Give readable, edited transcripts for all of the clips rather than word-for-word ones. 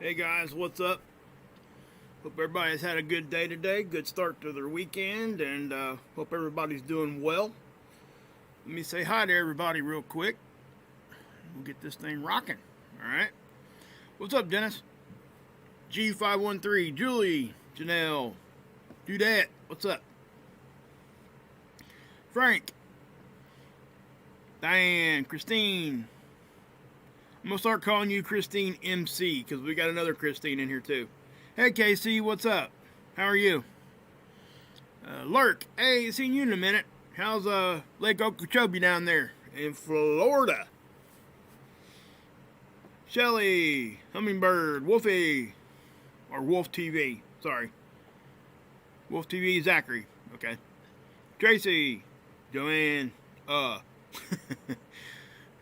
Hey guys, what's up? Hope everybody's had a good day today, good start to their weekend, and hope everybody's doing well. Let me say hi to everybody real quick. We'll get this thing rocking. Alright. What's up, Dennis? G513, Julie, Janelle, Dudette, what's up? Frank, Diane, Christine. I'm going to start calling you Christine MC because we got another Christine in here too. Hey Casey, what's up? How are you? Lurk, hey, seen you in a minute. How's Lake Okeechobee down there in Florida? Shelly, Hummingbird, Wolfie, or Wolf TV, sorry. Wolf TV, Zachary, okay. Tracy, Joanne,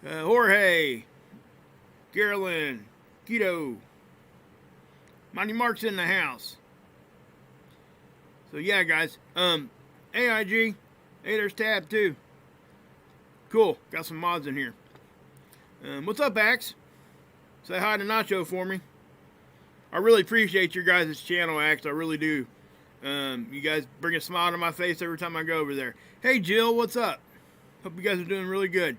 Jorge, Carolyn, Keto, Monty Mark's in the house. So yeah, guys. AIG. Hey, there's Tab too. Cool. Got some mods in here. What's up, Axe? Say hi to Nacho for me. I really appreciate your guys' channel, Axe. I really do. You guys bring a smile to my face every time I go over there. Hey, Jill. What's up? Hope you guys are doing really good.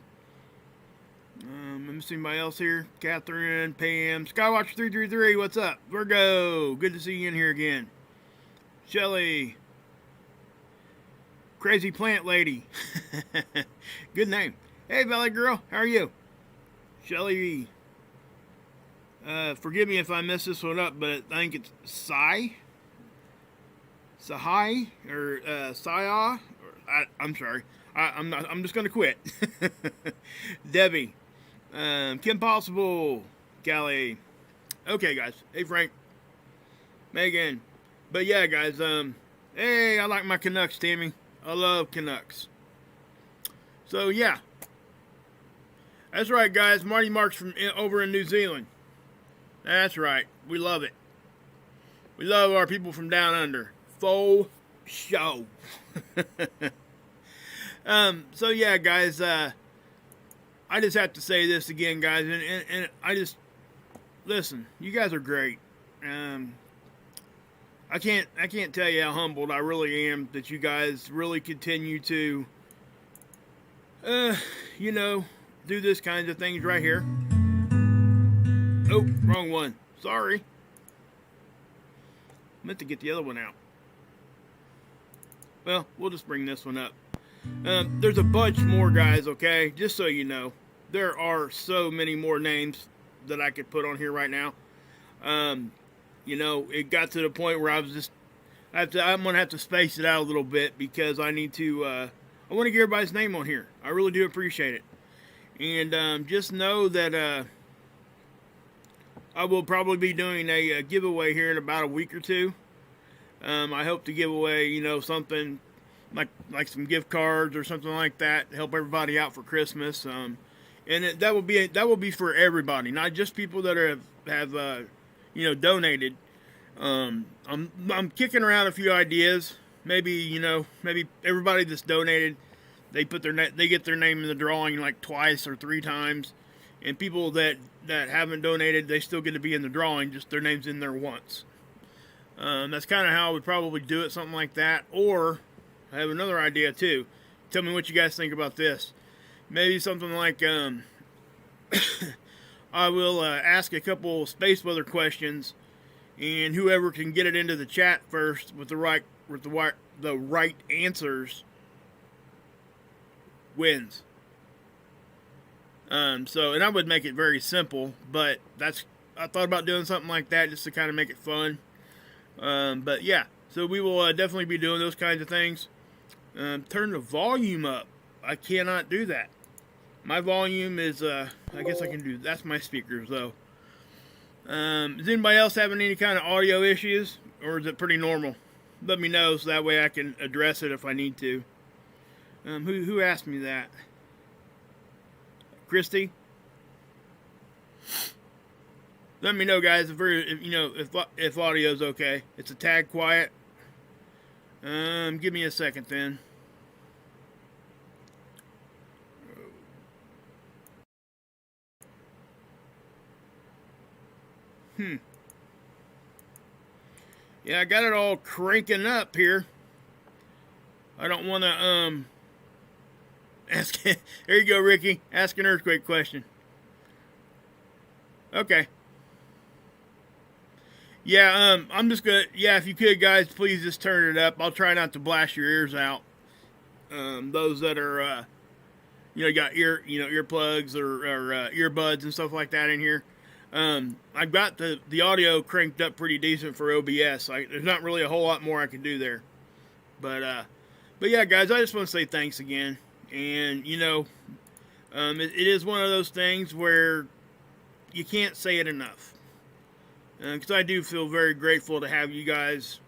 Let me see anybody else here. Catherine, Pam, Skywatch333, what's up? Virgo, good to see you in here again. Shelly, Crazy Plant Lady, good name. Hey, Valley Girl, how are you? Shelly, forgive me if I mess this one up, but I think it's Sahai, or Saya. I'm sorry. I'm just gonna quit. Debbie. Kim Possible, Callie. Okay, guys. Hey, Frank. Megan. But yeah, guys. Hey, I like my Canucks, Tammy. I love Canucks. So yeah, that's right, guys. Marty Mark's from over in New Zealand. That's right. We love it. We love our people from down under. Faux show. So yeah, guys. I just have to say this again, guys, and I just listen. You guys are great. I can't tell you how humbled I really am that you guys really continue to, do this kind of things right here. Oh, wrong one. Sorry. Meant to get the other one out. Well, we'll just bring this one up. There's a bunch more, guys, okay? Just so you know. There are so many more names that I could put on here right now. It got to the point where I'm going to have to space it out a little bit because I need to, I want to get everybody's name on here. I really do appreciate it. And just know that I will probably be doing a giveaway here in about a week or two. I hope to give away, something like some gift cards or something like that to help everybody out for Christmas. And that will be for everybody, not just people that have donated. I'm kicking around a few ideas. Maybe everybody that's donated, they get their name in the drawing like twice or three times, and people that haven't donated, they still get to be in the drawing, just their name's in there once. That's kind of how I would probably do it, something like that. Or I have another idea too. Tell me what you guys think about this. Maybe something like I will ask a couple space weather questions, and whoever can get it into the chat first with the right answers wins. And I would make it very simple, but I thought about doing something like that just to kind of make it fun. But yeah, so we will definitely be doing those kinds of things. Turn the volume up. I cannot do that. My volume is, I guess I can do, that's my speakers though. Is anybody else having any kind of audio issues, or is it pretty normal? Let me know so that way I can address it if I need to. Who asked me that? Christy? Let me know, guys, if audio's okay. It's a tad quiet. Give me a second then. Yeah, I got it all cranking up here. I don't want to, ask. There you go, Ricky. Ask an earthquake question. Okay. Yeah, I'm just gonna, yeah, if you could, guys, please just turn it up. I'll try not to blast your ears out. Those that are, got earplugs or earbuds and stuff like that in here. I've got the audio cranked up pretty decent for OBS. There's not really a whole lot more I can do there. But yeah, guys, I just want to say thanks again. And, it is one of those things where you can't say it enough. Because I do feel very grateful to have you guys,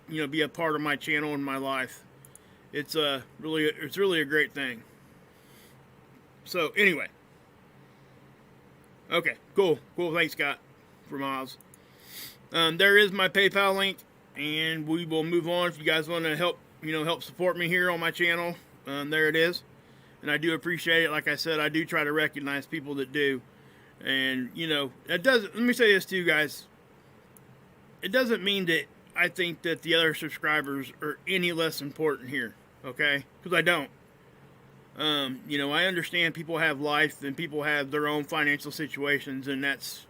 be a part of my channel and my life. It's really a great thing. So anyway, okay, cool. Thanks, Scott, for Miles. There is my PayPal link, and we will move on. If you guys want to help support me here on my channel, there it is. And I do appreciate it. Like I said, I do try to recognize people that do. And that doesn't. Let me say this to you guys. It doesn't mean that I think that the other subscribers are any less important here, okay? Because I don't. I understand people have life and people have their own financial situations, and that's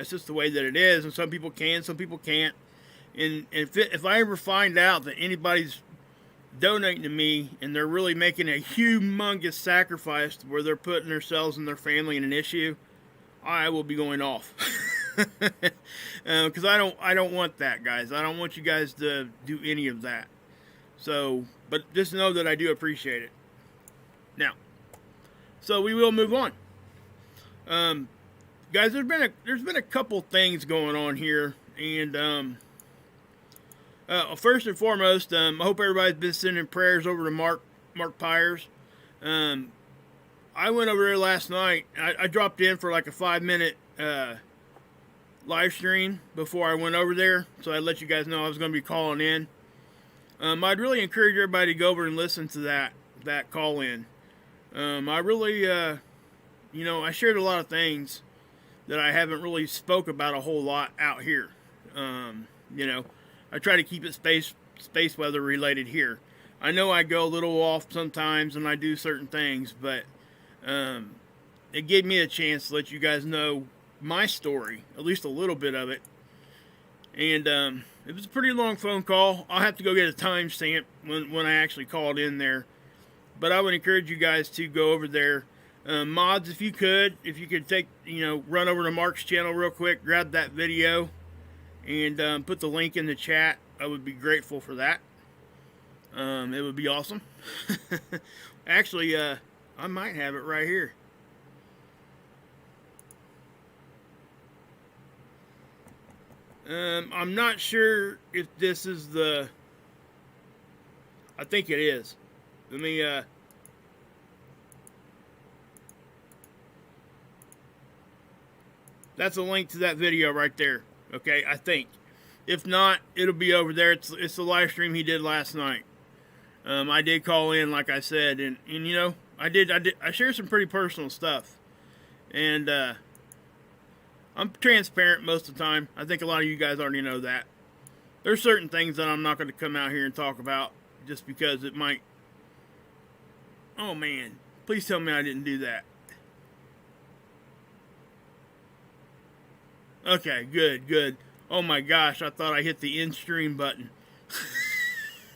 just the way that it is. And some people can, some people can't. And if I ever find out that anybody's donating to me and they're really making a humongous sacrifice where they're putting themselves and their family in an issue, I will be going off. Because I don't want that, guys. I don't want you guys to do any of that. So, but just know that I do appreciate it. Now, so we will move on. Guys, there's been a couple things going on here, and first and foremost, I hope everybody's been sending prayers over to Mark Pyers. I went over there last night. I dropped in for like a 5-minute live stream before I went over there, so I let you guys know I was going to be calling in. I'd really encourage everybody to go over and listen to that call in. I really, I shared a lot of things that I haven't really spoke about a whole lot out here. I try to keep it space weather related here. I know I go a little off sometimes and I do certain things, but it gave me a chance to let you guys know my story, at least a little bit of it. And it was a pretty long phone call. I'll have to go get a timestamp when I actually called in there. But I would encourage you guys to go over there. Mods, if you could take, run over to Mark's channel real quick, grab that video, and put the link in the chat. I would be grateful for that. It would be awesome. Actually, I might have it right here. I'm not sure if this is the... I think it is. Let me, that's a link to that video right there. Okay, I think. If not, it'll be over there. It's the live stream he did last night. I did call in, like I said, and I shared some pretty personal stuff. And, I'm transparent most of the time. I think a lot of you guys already know that. There's certain things that I'm not going to come out here and talk about just because it might... Oh, man. Please tell me I didn't do that. Okay, good. Oh, my gosh. I thought I hit the end stream button.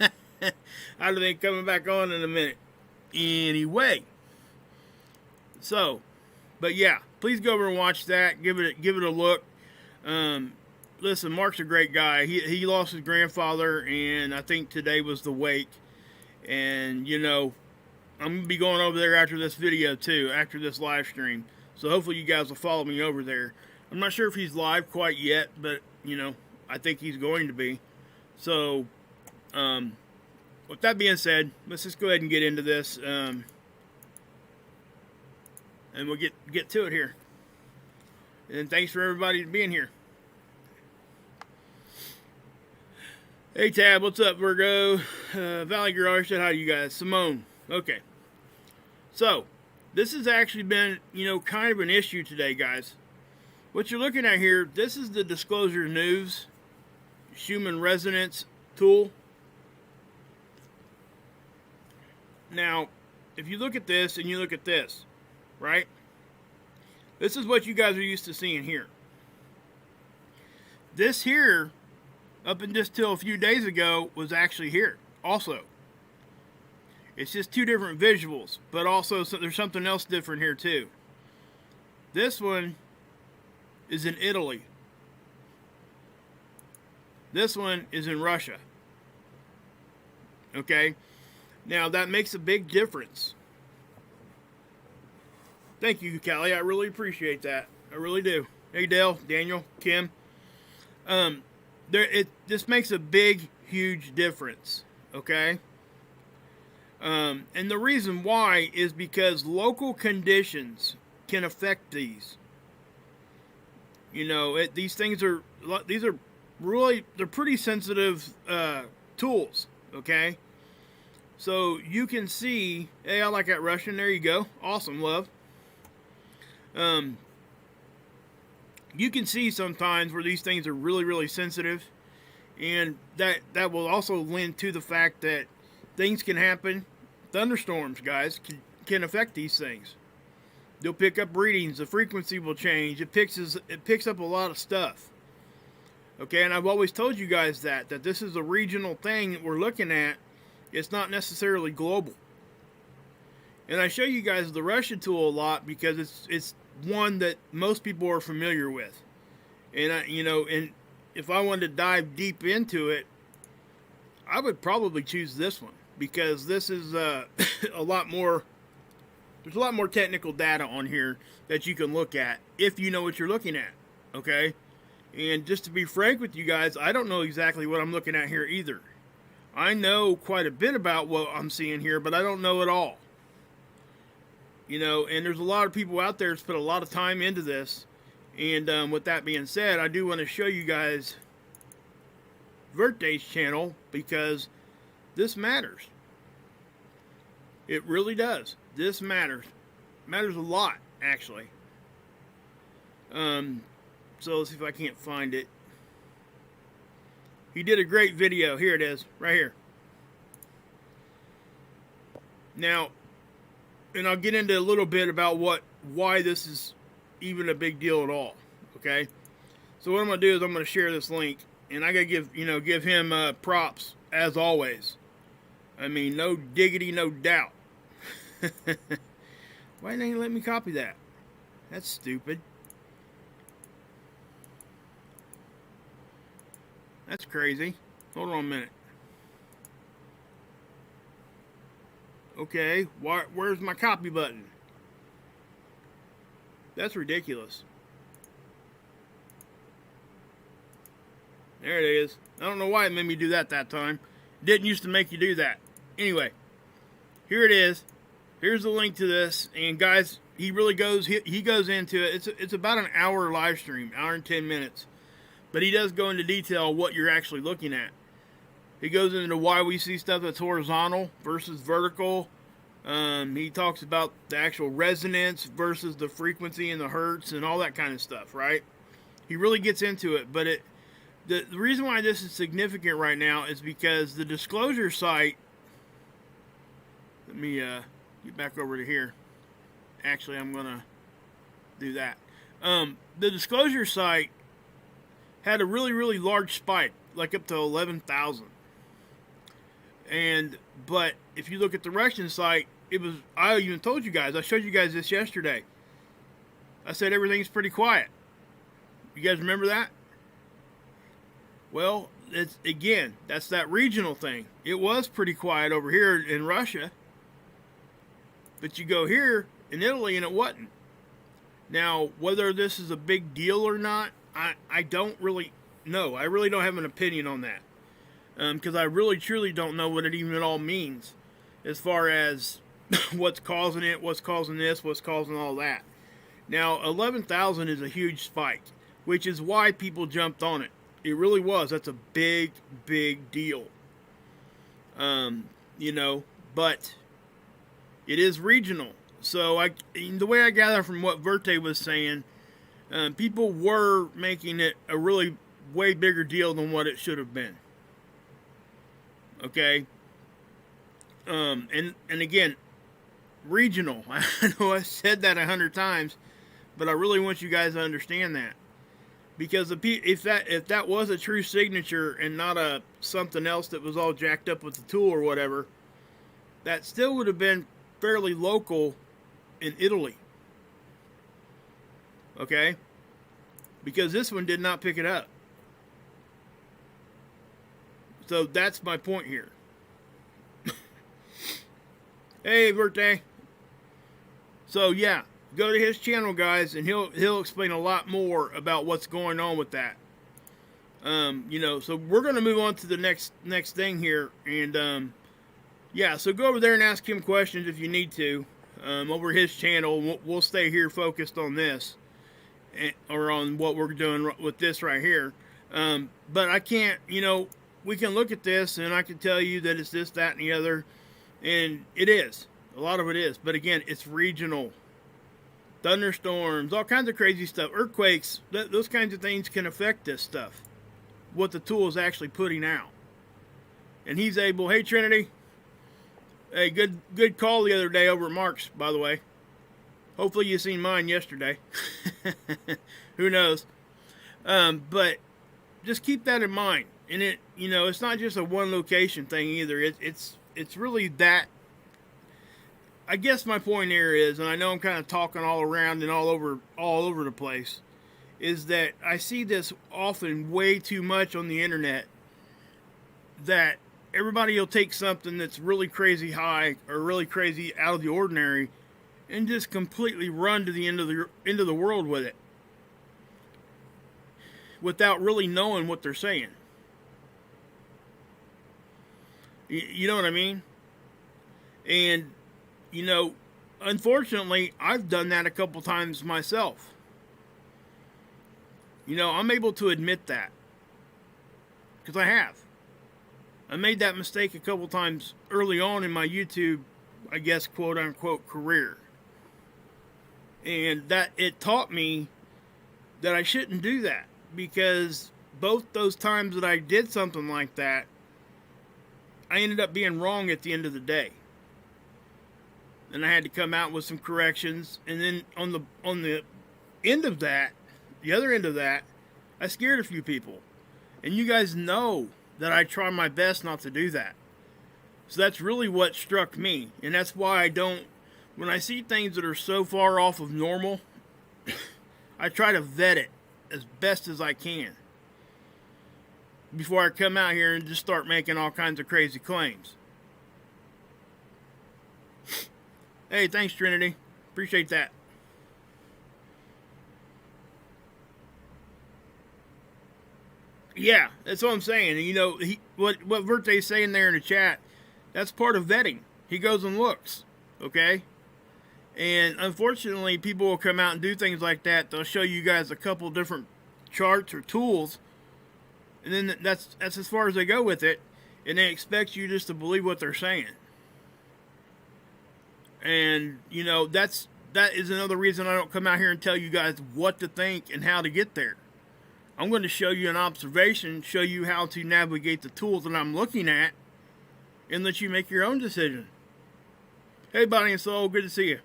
I'd have been coming back on in a minute. Anyway. So, but yeah. Please go over and watch that. Give it a look. Listen, Mark's a great guy. He lost his grandfather, and I think today was the wake. And I'm gonna be going over there after this video too, after this live stream. So hopefully you guys will follow me over there. I'm not sure if he's live quite yet, but I think he's going to be. So, with that being said, let's just go ahead and get into this. And we'll get to it here. And thanks for everybody being here. Hey Tab, what's up, Virgo? Valley Garage said hi to you guys. Simone. Okay. So, this has actually been, kind of an issue today, guys. What you're looking at here, this is the disclosure news. Schumann resonance tool. Now, if you look at this and you look at this, right? This is what you guys are used to seeing here. This here, up until a few days ago, was actually here also. It's just two different visuals, but also there's something else different here too. This one is in Italy. This one is in Russia. Okay? Now that makes a big difference. Thank you, Callie. I really appreciate that. I really do. Hey, Dale, Daniel, Kim. This makes a big, huge difference. Okay? And the reason why is because local conditions can affect these. You know, these are really, they're pretty sensitive tools. Okay? So you can see, hey, I like that Russian. There you go. Awesome, love. You can see sometimes where these things are really, really sensitive, and that will also lend to the fact that things can happen. Thunderstorms, guys, can affect these things. They'll pick up readings. The frequency will change. It picks up a lot of stuff. Okay, and I've always told you guys that this is a regional thing that we're looking at. It's not necessarily global. And I show you guys the Russian tool a lot because it's one that most people are familiar with. And and if I wanted to dive deep into it, I would probably choose this one because this is a lot more. There's a lot more technical data on here that you can look at if you know what you're looking at. Okay, and just to be frank with you guys, I don't know exactly what I'm looking at here either. I know quite a bit about what I'm seeing here, but I don't know it all. You know, and there's a lot of people out there that's put a lot of time into this. And with that being said, I do want to show you guys Verte's channel because this matters. It really does. This matters. Matters a lot, actually. So let's see if I can't find it. He did a great video. Here it is, right here. Now, and I'll get into a little bit about why this is even a big deal at all. Okay, so what I'm gonna do is I'm gonna share this link, and I gotta give him props as always. I mean, no diggity, no doubt. Why didn't he let me copy that? That's stupid. That's crazy. Hold on a minute. Okay, where's my copy button? That's ridiculous. There it is. I don't know why it made me do that time. It didn't used to make you do that. Anyway, here it is. Here's the link to this. And guys, he really goes into it. It's about an hour live stream, hour and 10 minutes. But he does go into detail what you're actually looking at. He goes into why we see stuff that's horizontal versus vertical. He talks about the actual resonance versus the frequency and the hertz and all that kind of stuff, right? He really gets into it. But the reason why this is significant right now is because the disclosure site... Let me get back over to here. Actually, I'm going to do that. The disclosure site had a really, really large spike, like up to 11,000. But if you look at the Russian site, I even told you guys, I showed you guys this yesterday. I said everything's pretty quiet. You guys remember that? Well, that's that regional thing. It was pretty quiet over here in Russia. But you go here in Italy and it wasn't. Now, whether this is a big deal or not, I don't really know. I really don't have an opinion on that. Because I really, truly don't know what it even all means. As far as what's causing it, what's causing this, what's causing all that. Now, 11,000 is a huge spike. Which is why people jumped on it. It really was. That's a big, big deal. But it is regional. So the way I gather from what Verte was saying, people were making it a really way bigger deal than what it should have been. Okay? And again, regional. I know I said that 100 times, but I really want you guys to understand that. Because if that was a true signature and not a something else that was all jacked up with the tool or whatever, that still would have been fairly local in Italy. Okay? Because this one did not pick it up. So that's my point here. Hey, birthday. So yeah, go to his channel, guys, and he'll explain a lot more about what's going on with that. So we're gonna move on to the next thing here, and yeah, so go over there and ask him questions if you need to, over his channel. We'll stay here focused on this, or on what we're doing with this right here. But I can't, we can look at this and I can tell you that it's this, that, and the other, and it is. A lot of it is, but again, it's regional. Thunderstorms, all kinds of crazy stuff, earthquakes, those kinds of things can affect this stuff, what the tool is actually putting out. And he's able, hey Trinity, hey, good call the other day over at Mark's, by the way. Hopefully you seen mine yesterday. Who knows? But just keep that in mind. And it's not just a one location thing either. It's really that. I guess my point here is, and I know I'm kind of talking all around and all over the place, is that I see this often way too much on the internet, that everybody will take something that's really crazy high or really crazy out of the ordinary and just completely run to the end of the world with it without really knowing what they're saying. You know what I mean? And unfortunately, I've done that a couple times myself. I'm able to admit that. Because I have. I made that mistake a couple times early on in my YouTube, I guess, quote-unquote, career. And that it taught me that I shouldn't do that. Because both those times that I did something like that, I ended up being wrong at the end of the day. And I had to come out with some corrections, and then on the end of that, the other end of that, I scared a few people. And you guys know that I try my best not to do that. So that's really what struck me, and that's why I don't, when I see things that are so far off of normal, I try to vet it as best as I can before I come out here and just start making all kinds of crazy claims. Hey, thanks, Trinity. Appreciate that. Yeah, that's what I'm saying. What Verte's saying there in the chat, that's part of vetting. He goes and looks, okay? And unfortunately, people will come out and do things like that. They'll show you guys a couple different charts or tools, and then that's as far as they go with it, and they expect you just to believe what they're saying. And, that is another reason I don't come out here and tell you guys what to think and how to get there. I'm going to show you an observation, show you how to navigate the tools that I'm looking at, and let you make your own decision. Hey, Body and Soul, good to see you.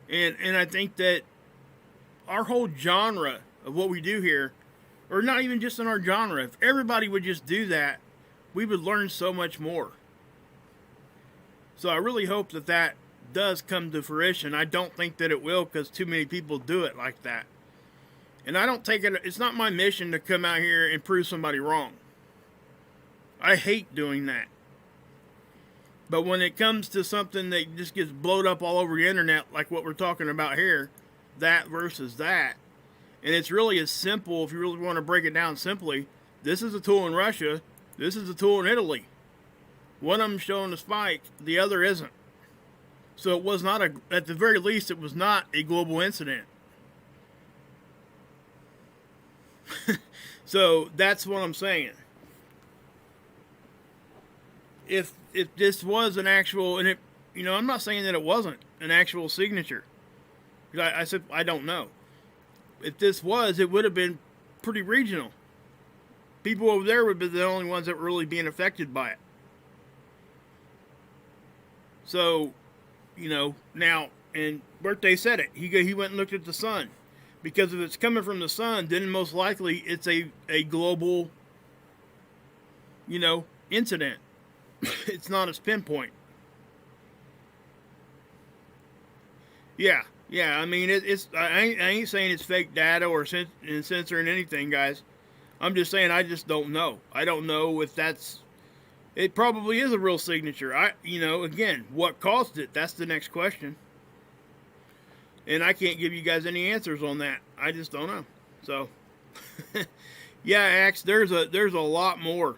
And I think that our whole genre of what we do here, or not even just in our genre, if everybody would just do that, we would learn so much more. So I really hope that does come to fruition. I don't think that it will, because too many people do it like that. And I don't take it, it's not my mission to come out here and prove somebody wrong. I hate doing that. But when it comes to something that just gets blowed up all over the internet, like what we're talking about here, that versus that, and it's really as simple, if you really want to break it down simply, this is a tool in Russia, this is a tool in Italy. One of them showing a spike, the other isn't. So it was not at the very least, it was not a global incident. So that's what I'm saying. If this was an actual, and I'm not saying that it wasn't an actual signature. I said I don't know. If this was, it would have been pretty regional. People over there would be the only ones that were really being affected by it. So, you know, now, and Birthday said it. He went and looked at the sun. Because if it's coming from the sun, then most likely it's a global, you know, incident. It's not as pinpoint. Yeah. I mean, I ain't saying it's fake data or censoring anything, guys. I'm just saying I just don't know. I don't know if that's... It probably is a real signature. You know, again, what caused it? That's the next question. And I can't give you guys any answers on that. I just don't know. So, yeah, Axe, there's a lot more.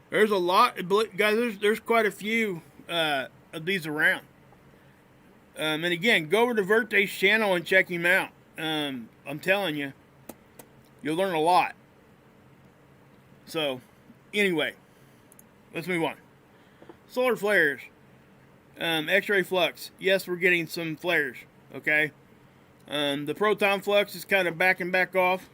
There's a lot, guys. There's quite a few of these around. And again, go over to Verte's channel and check him out. I'm telling you, you'll learn a lot. So, anyway, let's move on. Solar flares. X-ray flux. Yes, we're getting some flares. Okay. The proton flux is kind of backing back off.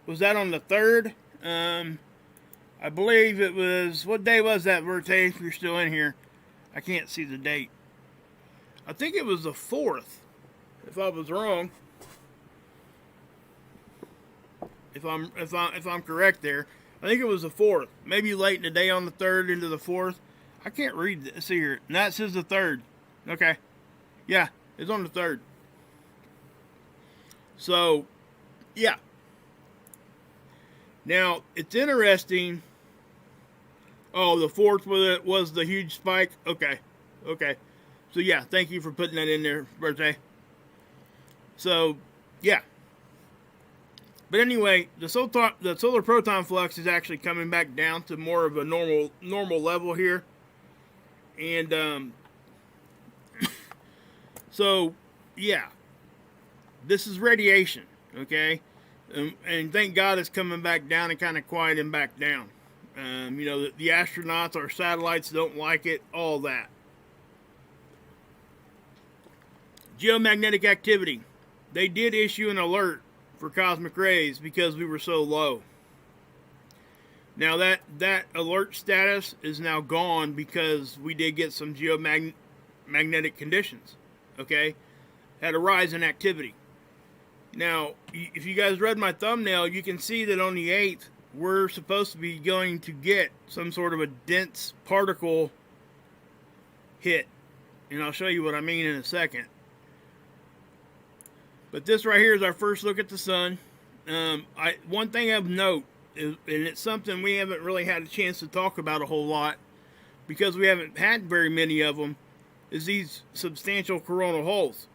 Was that on the 3rd? I believe it was... What day was that, Verte, if you're still in here? I can't see the date. I think it was the 4th. If I was wrong. If I'm correct there. I think it was the 4th. Maybe late in the day on the 3rd into the 4th. I can't read this here. And that says the 3rd. Okay. Yeah, it's on the 3rd. So, yeah. Now, it's interesting. Oh, the 4th was the huge spike? Okay. So, yeah, thank you for putting that in there, Birthday. So, yeah. But anyway, the solar proton flux is actually coming back down to more of a normal level here. And, so, yeah. This is radiation, okay? And thank God it's coming back down and kind of quieting back down. You know, the astronauts, our satellites don't like it, all that. Geomagnetic activity. They did issue an alert for cosmic rays because we were so low. Now that alert status is now gone because we did get some geomagnetic conditions, okay? Had a rise in activity. Now, if you guys read my thumbnail, you can see that on the 8th, we're supposed to be going to get some sort of a dense particle hit. And I'll show you what I mean in a second. But this right here is our first look at the sun. One thing of note, and it's something we haven't really had a chance to talk about a whole lot, because we haven't had very many of them, is these substantial coronal holes.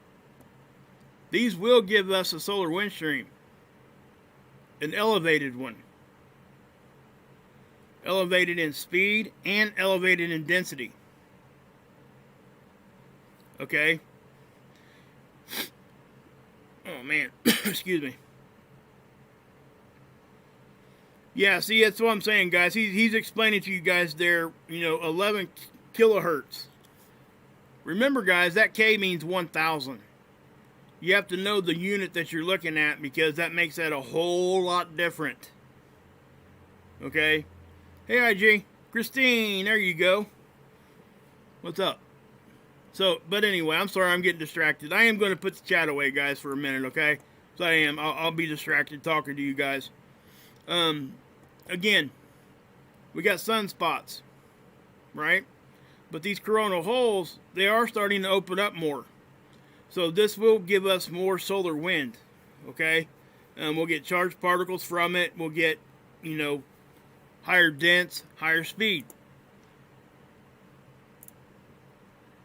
These will give us a solar wind stream. An elevated one. Elevated in speed and elevated in density. Okay? Oh man, excuse me. Yeah, see, that's what I'm saying, guys. He's explaining to you guys there, you know, 11 kilohertz. Remember, guys, that K means 1,000. You have to know the unit that you're looking at because that makes that a whole lot different. Okay? Hey, IG. Christine, there you go. What's up? So, but anyway, I'm sorry I'm getting distracted. I am going to put the chat away, guys, for a minute, okay? So I am. I'll be distracted talking to you guys. Again, we got sunspots, right? But these coronal holes, they are starting to open up more. So this will give us more solar wind, okay? We'll get charged particles from it. We'll get, you know, higher dense, higher speed.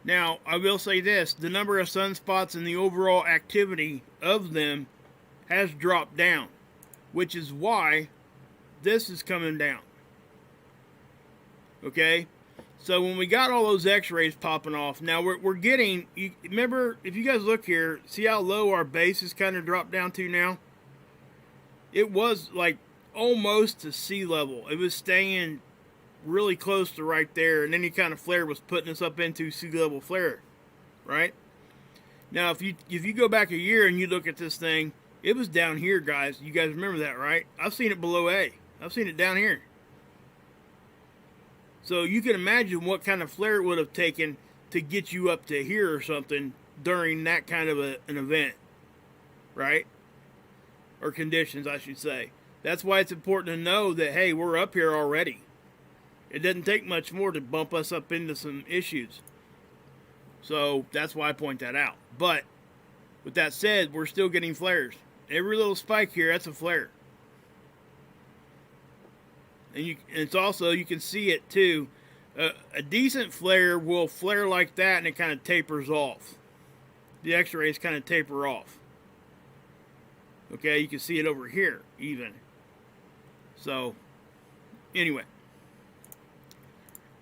Now, I will say this. The number of sunspots and the overall activity of them has dropped down, which is why this is coming down. Okay? So when we got all those x-rays popping off, now we're getting, remember, if you guys look here, see how low our base has kind of dropped down to now? It was like almost to sea level. It was staying really close to right there, and any kind of flare was putting us up into sea level flare, right? Now, if you go back a year and you look at this thing, It was down here, guys. You guys remember that, right? I've seen it below A. I've seen it down here. So you can imagine what kind of flare it would have taken to get you up to here or something during that kind of an event, right? Or conditions, I should say. That's why it's important to know that, hey, we're up here already. It doesn't take much more to bump us up into some issues. So that's why I point that out. But with that said, we're still getting flares. Every little spike here, that's a flare. And it's also, you can see it too. A decent flare will flare like that and it kind of tapers off. The x-rays kind of taper off. Okay, you can see it over here even. So, anyway.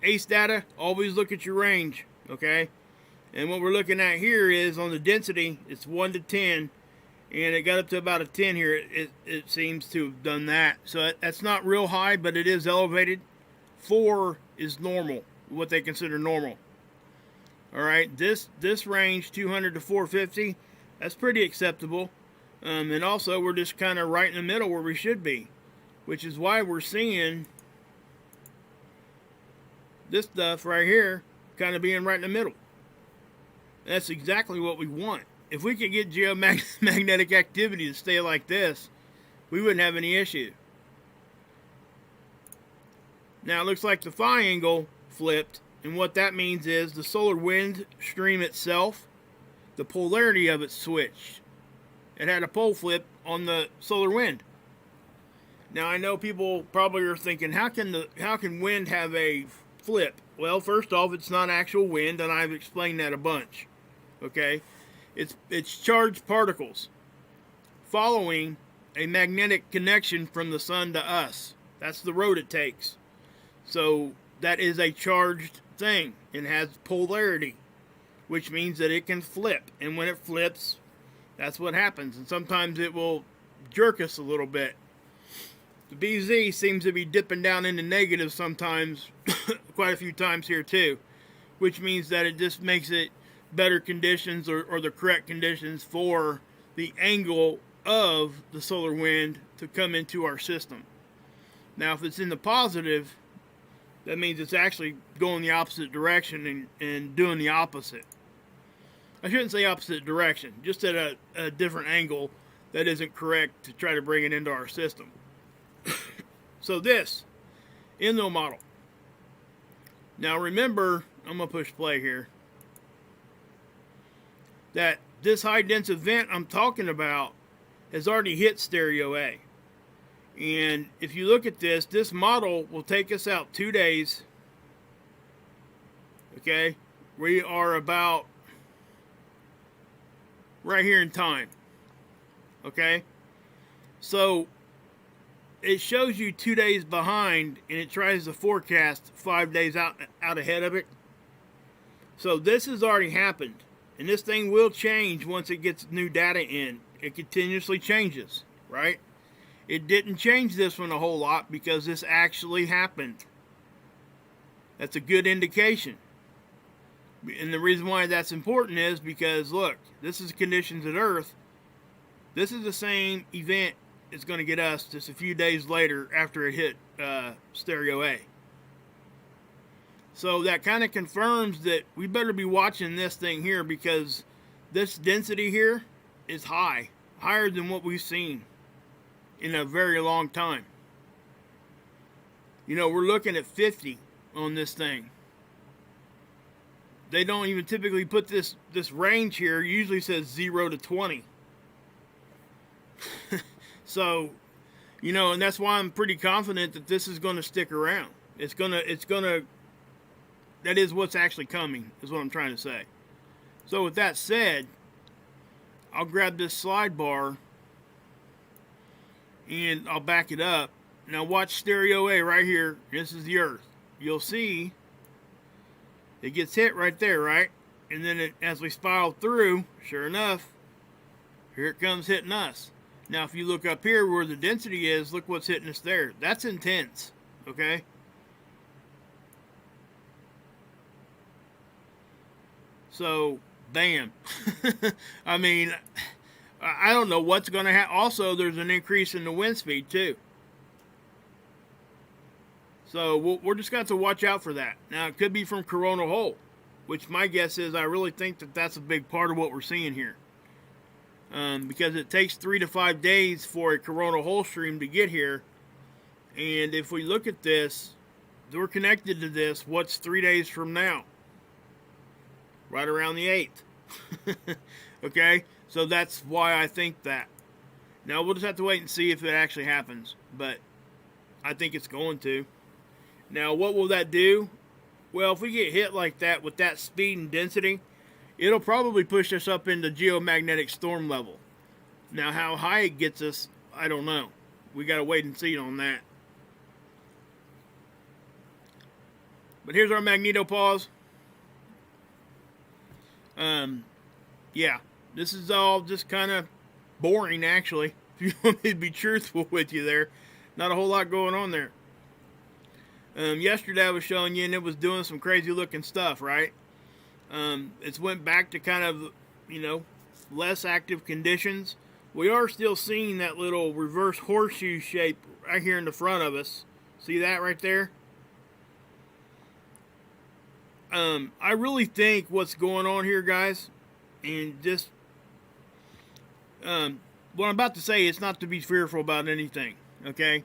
ACE data, always look at your range, okay? And what we're looking at here is on the density, it's 1 to 10. And it got up to about a 10 here. It seems to have done that. So that's not real high, but it is elevated. 4 is normal, what they consider normal. All right, this range, 200 to 450, that's pretty acceptable. And also, we're just kind of right in the middle where we should be, which is why we're seeing this stuff right here kind of being right in the middle. That's exactly what we want. If we could get geomagnetic activity to stay like this, we wouldn't have any issue. Now it looks like the phi angle flipped, and what that means is the solar wind stream itself, the polarity of it switched. It had a pole flip on the solar wind. Now I know people probably are thinking, how can wind have a flip? Well, first off, it's not actual wind, and I've explained that a bunch. Okay? It's charged particles following a magnetic connection from the sun to us. That's the road it takes. So that is a charged thing and has polarity, which means that it can flip. And when it flips, that's what happens. And sometimes it will jerk us a little bit. The BZ seems to be dipping down into negative sometimes, quite a few times here too, which means that it just makes it better conditions or the correct conditions for the angle of the solar wind to come into our system. Now, if it's in the positive, that means it's actually going the opposite direction and doing the opposite. I shouldn't say opposite direction, just at a different angle that isn't correct to try to bring it into our system. So this, Endo model. Now remember, I'm going to push play here, that this high dense event I'm talking about has already hit stereo A. And if you look at this model will take us out 2 days. Okay, we are about right here in time. Okay, so it shows you 2 days behind, and it tries to forecast 5 days out ahead of it. So this has already happened. And this thing will change once it gets new data in. It continuously changes, right? It didn't change this one a whole lot because this actually happened. That's a good indication. And the reason why that's important is because, look, this is conditions at Earth. This is the same event it's going to get us just a few days later after it hit stereo A. So that kind of confirms that we better be watching this thing here, because this density here is high, higher than what we've seen in a very long time. You know, we're looking at 50 on this thing. They don't even typically put this range here. It usually says 0 to 20. So, you know, and that's why I'm pretty confident that this is going to stick around. It's gonna that is what's actually coming, is what I'm trying to say. So with that said, I'll grab this slide bar and I'll back it up. Now watch stereo A right here. This is the Earth. You'll see it gets hit right there, right? And then as we spiral through, sure enough, here it comes hitting us. Now if you look up here where the density is, look what's hitting us there. That's intense, okay? So, bam. I mean, I don't know what's going to happen. Also, there's an increase in the wind speed too. So we're just going to have to watch out for that. Now, it could be from coronal hole, which my guess is I really think that that's a big part of what we're seeing here. Because it takes 3 to 5 days for a coronal hole stream to get here. And if we look at this, we're connected to this. What's 3 days from now? Right around the 8th. Okay? So that's why I think that. Now, we'll just have to wait and see if it actually happens. But I think it's going to. Now, what will that do? Well, if we get hit like that with that speed and density, it'll probably push us up into geomagnetic storm level. Now, how high it gets us, I don't know. We got to wait and see on that. But here's our magnetopause. Yeah, this is all just kind of boring, actually. If you want me to be truthful with you there, not a whole lot going on there. Yesterday I was showing you, and it was doing some crazy looking stuff, right? It's went back to kind of, less active conditions. We are still seeing that little reverse horseshoe shape right here in the front of us. See that right there? I really think what's going on here, guys, and just what I'm about to say is not to be fearful about anything, okay?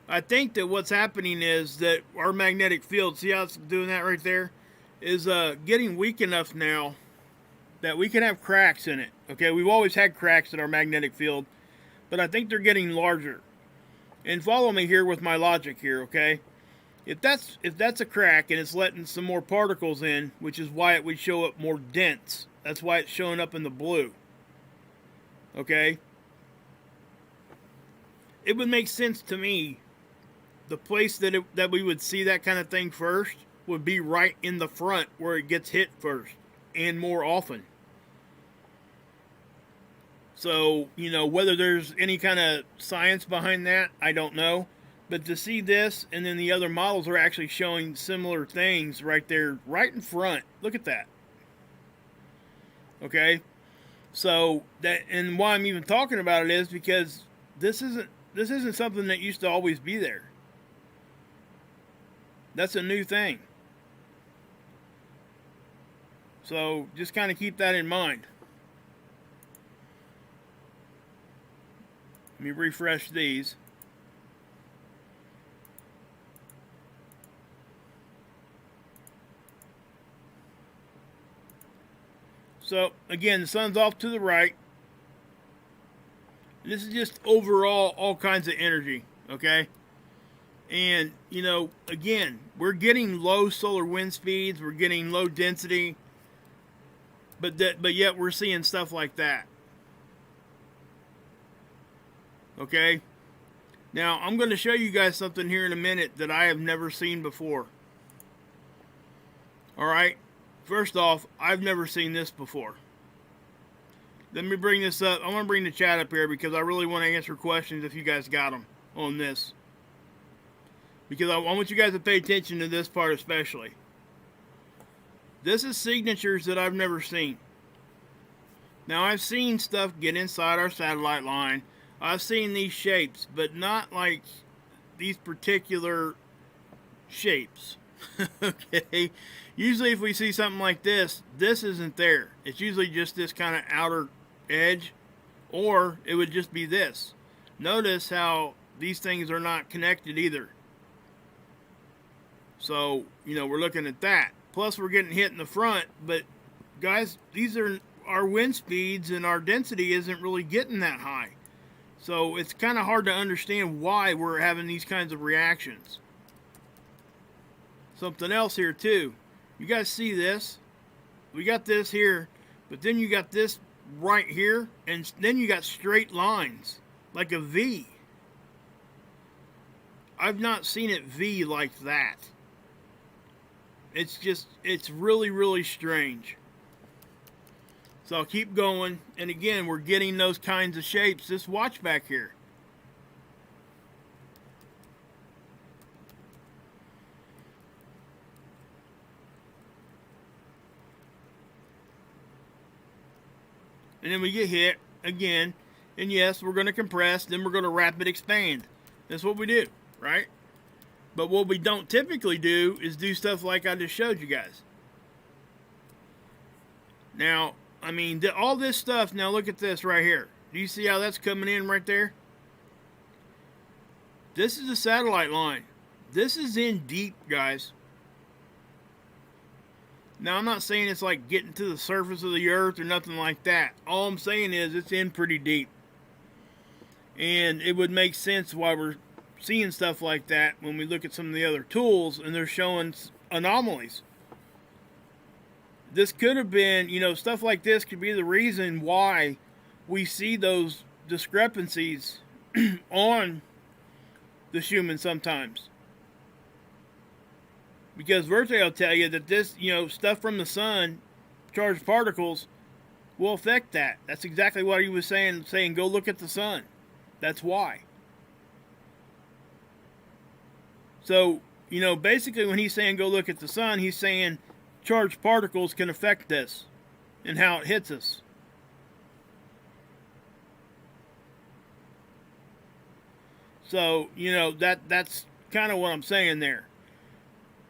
I think that what's happening is that our magnetic field, see how it's doing that right there, is getting weak enough now that we can have cracks in it. Okay, we've always had cracks in our magnetic field, but I think they're getting larger. And follow me here with my logic here, okay? If that's a crack and it's letting some more particles in, which is why it would show up more dense. That's why it's showing up in the blue. Okay? It would make sense to me. The place that we would see that kind of thing first would be right in the front where it gets hit first and more often. So, whether there's any kind of science behind that, I don't know. But to see this, and then the other models are actually showing similar things right there, right in front. Look at that. Okay? So, and why I'm even talking about it is because this isn't something that used to always be there. That's a new thing. So just kind of keep that in mind. Let me refresh these. So again, the sun's off to the right. This is just overall all kinds of energy, okay? And, again, we're getting low solar wind speeds, we're getting low density, but yet we're seeing stuff like that. Okay? Now, I'm going to show you guys something here in a minute that I have never seen before. Alright? First off, I've never seen this before. Let me bring this up. I want to bring the chat up here because I really want to answer questions if you guys got them on this. Because I want you guys to pay attention to this part especially. This is signatures that I've never seen. Now, I've seen stuff get inside our satellite line. I've seen these shapes, but not like these particular shapes. Okay? Usually if we see something like this isn't there. It's usually just this kind of outer edge, or it would just be this. Notice how these things are not connected either. So, we're looking at that. Plus, we're getting hit in the front. But, guys, these are our wind speeds and our density isn't really getting that high. So, it's kind of hard to understand why we're having these kinds of reactions. Something else here, too. You guys see this? We got this here, but then you got this right here, and then you got straight lines, like a V. I've not seen it V like that. It's really, really strange. So I'll keep going. And again, we're getting those kinds of shapes. Just watch back here. And then we get hit. again, and yes, we're going to compress, then we're going to rapid expand. That's what we do, right? But what we don't typically do is do stuff like I just showed you guys. Now, I mean, all this stuff, now look at this right here. Do you see how that's coming in right there? This is a satellite line. This is in deep, guys. Now, I'm not saying it's like getting to the surface of the earth or nothing like that. All I'm saying is it's in pretty deep. And it would make sense why we're seeing stuff like that when we look at some of the other tools and they're showing anomalies. This could have been, you know, stuff like this could be the reason why we see those discrepancies on the Schumann sometimes. Because Verte will tell you that this, you know, stuff from the sun, charged particles, will affect that. That's exactly what he was saying go look at the sun. That's why. So, you know, basically when he's saying go look at the sun, he's saying charged particles can affect this and how it hits us. So, you know, that's kind of what I'm saying there.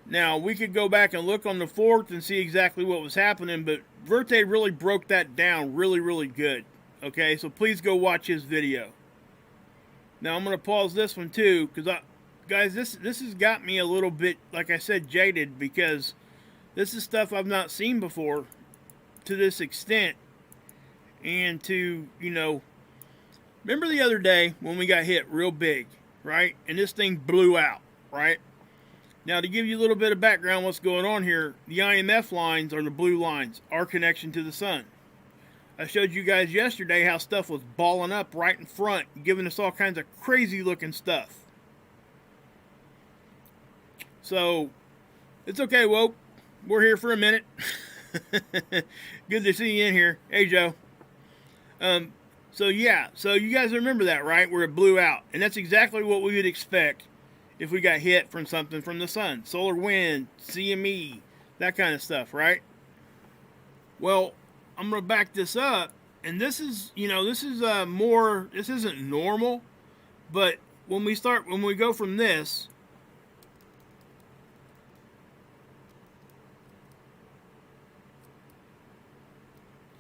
Now, we could go back and look on the 4th and see exactly what was happening, but Verte really broke that down really, really good. Okay, so please go watch his video. Now, I'm going to pause this one too, because, guys, this has got me a little bit, like I said, jaded, because this is stuff I've not seen before to this extent. And to, you know, remember the other day when we got hit real big, right? And this thing blew out, right? Now, to give you a little bit of background what's going on here, the IMF lines are the blue lines, our connection to the sun. I showed you guys yesterday how stuff was balling up right in front, giving us all kinds of crazy looking stuff. So, it's okay, Woke. We're here for a minute. Good to see you in here. Hey, Joe. So yeah, so you guys remember that, right? Where it blew out. And that's exactly what we would expect if we got hit from something from the sun. Solar wind, CME, that kind of stuff, right? Well, I'm going to back this up. And this is, you know, this is this isn't normal. But when we go from this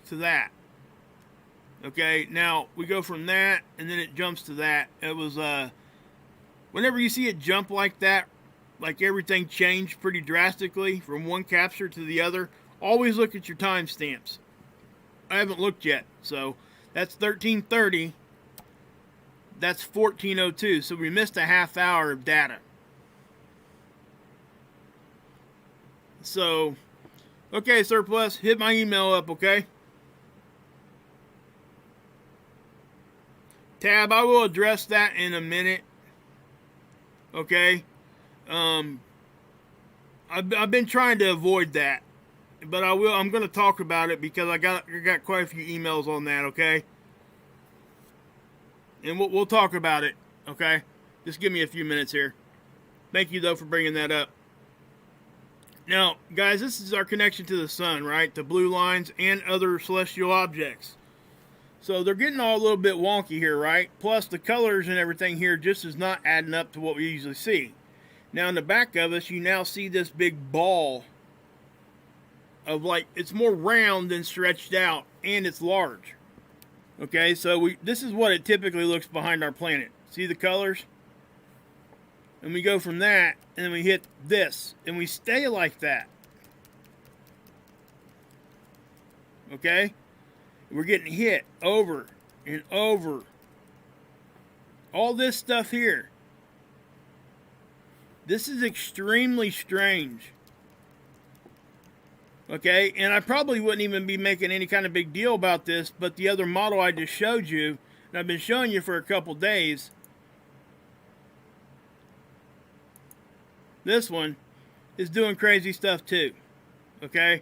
to that. Okay, now we go from that and then it jumps to that. It was whenever you see it jump like that, like everything changed pretty drastically from one capture to the other, always look at your timestamps. I haven't looked yet, so that's 1330. That's 1402, so we missed a half hour of data. So, okay, Surplus, hit my email up, okay? Tab, I will address that in a minute. Okay? I've been trying to avoid that. But I'm going to talk about it because I got quite a few emails on that, okay? And we'll talk about it, okay? Just give me a few minutes here. Thank you, though, for bringing that up. Now, guys, this is our connection to the sun, right? The blue lines and other celestial objects. So they're getting all a little bit wonky here, right? Plus the colors and everything here just is not adding up to what we usually see. Now in the back of us, you now see this big ball of like, it's more round than stretched out, and it's large. Okay, so this is what it typically looks behind our planet. See the colors? And we go from that, and then we hit this, and we stay like that. Okay? We're getting hit over and over. All this stuff here. This is extremely strange. Okay, and I probably wouldn't even be making any kind of big deal about this, but the other model I just showed you, and I've been showing you for a couple days, this one is doing crazy stuff too. Okay?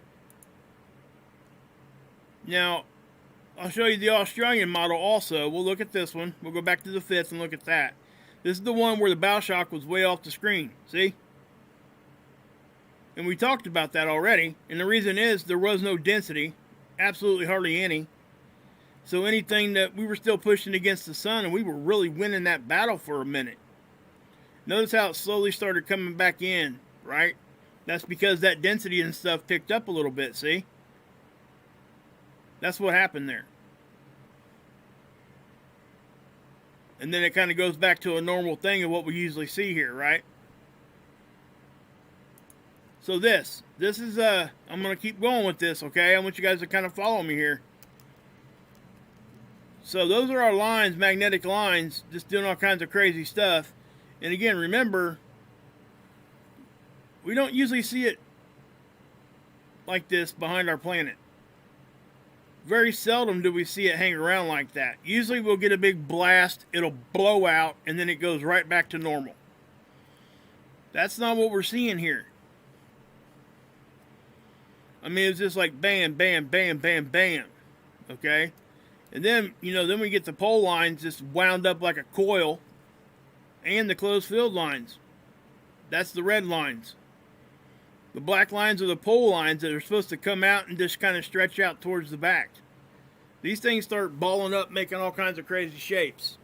Now, I'll show you the Australian model also. We'll look at this one. We'll go back to the 5th and look at that. This is the one where the bow shock was way off the screen. See? And we talked about that already. And the reason is there was no density. Absolutely hardly any. So anything that we were still pushing against the sun, and we were really winning that battle for a minute. Notice how it slowly started coming back in, right? That's because that density and stuff picked up a little bit, see? That's what happened there. And then it kind of goes back to a normal thing of what we usually see here, right? So this is, I'm going to keep going with this, okay? I want you guys to kind of follow me here. So those are our lines, magnetic lines, just doing all kinds of crazy stuff. And again, remember, we don't usually see it like this behind our planet. Very seldom do we see it hang around like that. Usually we'll get a big blast, it'll blow out, and then it goes right back to normal. That's not what we're seeing here. I mean, it's just like bam, bam, bam, bam, bam. Okay? And then, you know, then we get the pole lines just wound up like a coil, and the closed field lines. That's the red lines. The black lines are the pole lines that are supposed to come out and just kind of stretch out towards the back. These things start balling up, making all kinds of crazy shapes.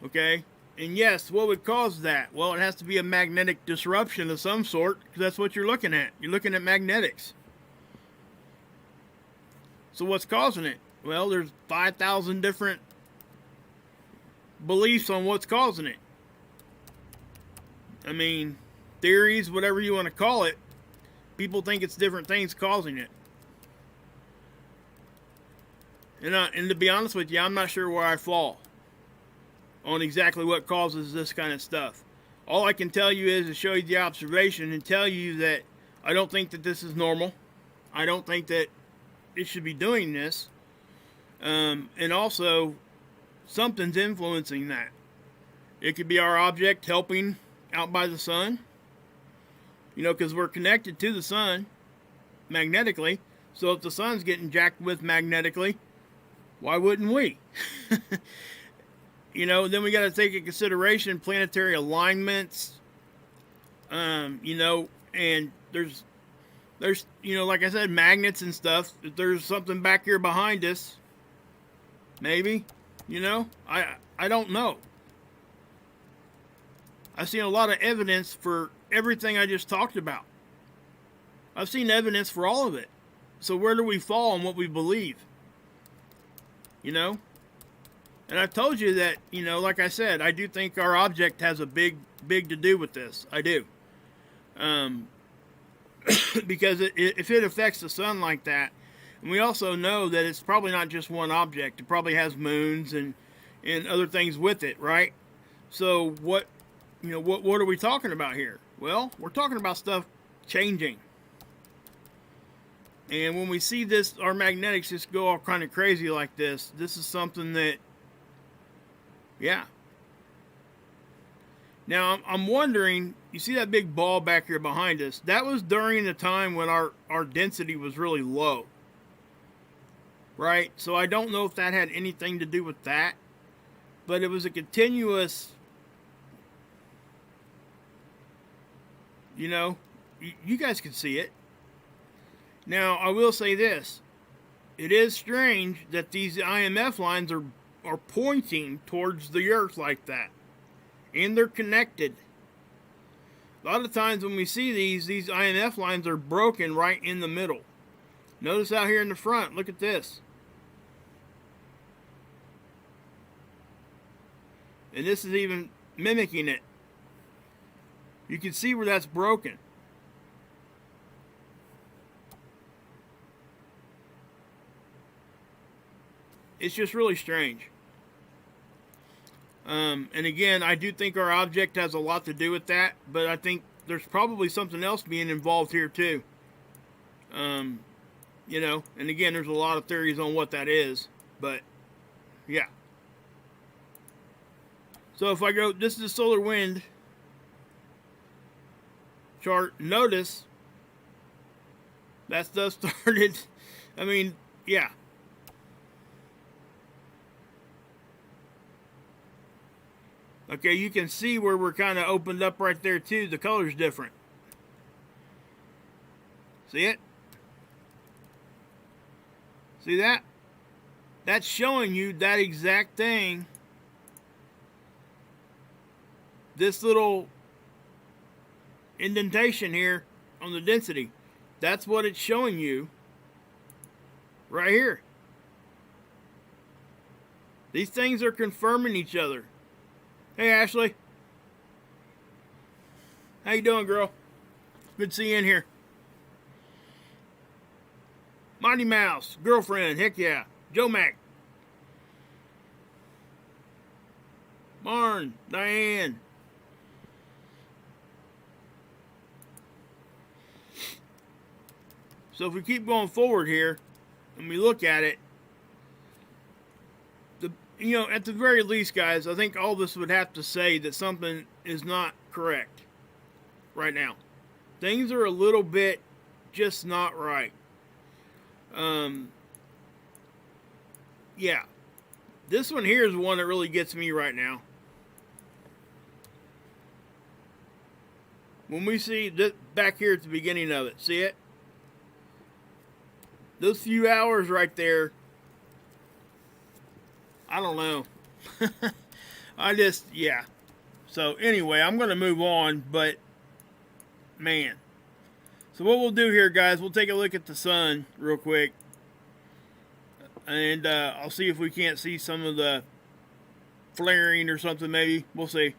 Okay? And yes, what would cause that? Well, it has to be a magnetic disruption of some sort, because that's what you're looking at. You're looking at magnetics. So what's causing it? Well, there's 5,000 different beliefs on what's causing it. I mean, theories, whatever you want to call it. People think it's different things causing it. And to be honest with you, I'm not sure where I fall on exactly what causes this kind of stuff. All I can tell you is to show you the observation and tell you that I don't think that this is normal. I don't think that it should be doing this. And also, something's influencing that. It could be our object helping out by the sun. You know, because we're connected to the sun magnetically. So if the sun's getting jacked with magnetically, why wouldn't we? You know, then we got to take into consideration planetary alignments. You know, and there's, you know, like I said, magnets and stuff. If there's something back here behind us, maybe, you know, I don't know. I've seen a lot of evidence for everything I just talked about. I've seen evidence for all of it. So where do we fall on what we believe? You know? And I've told you that, you know, like I said, I do think our object has a big to do with this. I do. Because if it affects the sun like that, and we also know that it's probably not just one object. It probably has moons and other things with it, right? So what, you know, what are we talking about here? Well, we're talking about stuff changing. And when we see this, our magnetics just go all kind of crazy like this is something that, yeah. Now, I'm wondering, you see that big ball back here behind us? That was during the time when our density was really low. Right? So I don't know if that had anything to do with that. But it was a continuous, you know, you guys can see it. Now, I will say this. It is strange that these IMF lines are pointing towards the Earth like that. And they're connected. A lot of times when we see these IMF lines are broken right in the middle. Notice out here in the front, look at this. And this is even mimicking it. You can see where that's broken. It's just really strange. And again, I do think our object has a lot to do with that, but I think there's probably something else being involved here too. You know, and again, there's a lot of theories on what that is, but yeah. So if I go, this is the solar wind chart. Notice that stuff started, I mean, yeah. Okay, you can see where we're kind of opened up right there too. The color's different. See it? See that? that's showing you that exact thing. This little indentation here on the density, that's what it's showing you right here. These things are confirming each other. Hey, Ashley. How you doing, girl? Good to see you in here. Mighty Mouse, girlfriend, heck yeah. Joe Mac. Marn, Diane. So if we keep going forward here, and we look at it, at the very least, guys, I think all this would have to say that something is not correct right now. Things are a little bit just not right. Yeah. This one here is the one that really gets me right now. When we see this back here at the beginning of it, see it? Those few hours right there, I don't know. Yeah. So anyway, I'm going to move on, but man. So what we'll do here, guys, we'll take a look at the sun real quick. And I'll see if we can't see some of the flaring or something maybe. We'll see.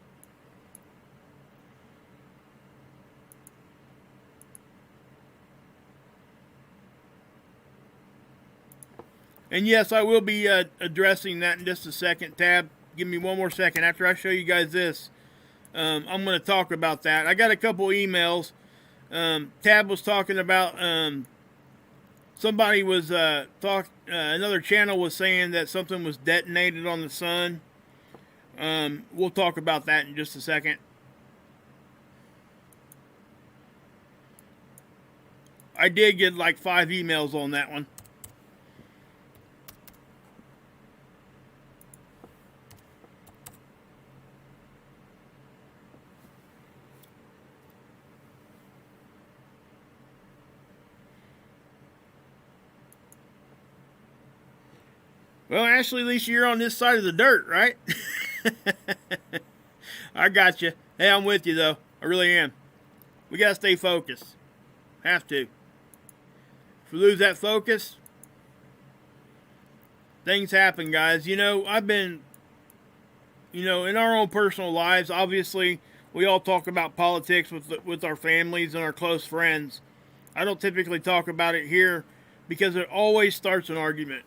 And yes, I will be addressing that in just a second. Tab, give me one more second. After I show you guys this, I'm going to talk about that. I got a couple emails. Tab was talking about, somebody was, another channel was saying that something was detonated on the sun. We'll talk about that in just a second. I did get like 5 emails on that one. Well, Ashley, at least you're on this side of the dirt, right? I got you. Hey, I'm with you, though. I really am. We got to stay focused. Have to. If we lose that focus, things happen, guys. I've been, in our own personal lives, obviously, we all talk about politics with our families and our close friends. I don't typically talk about it here because it always starts an argument.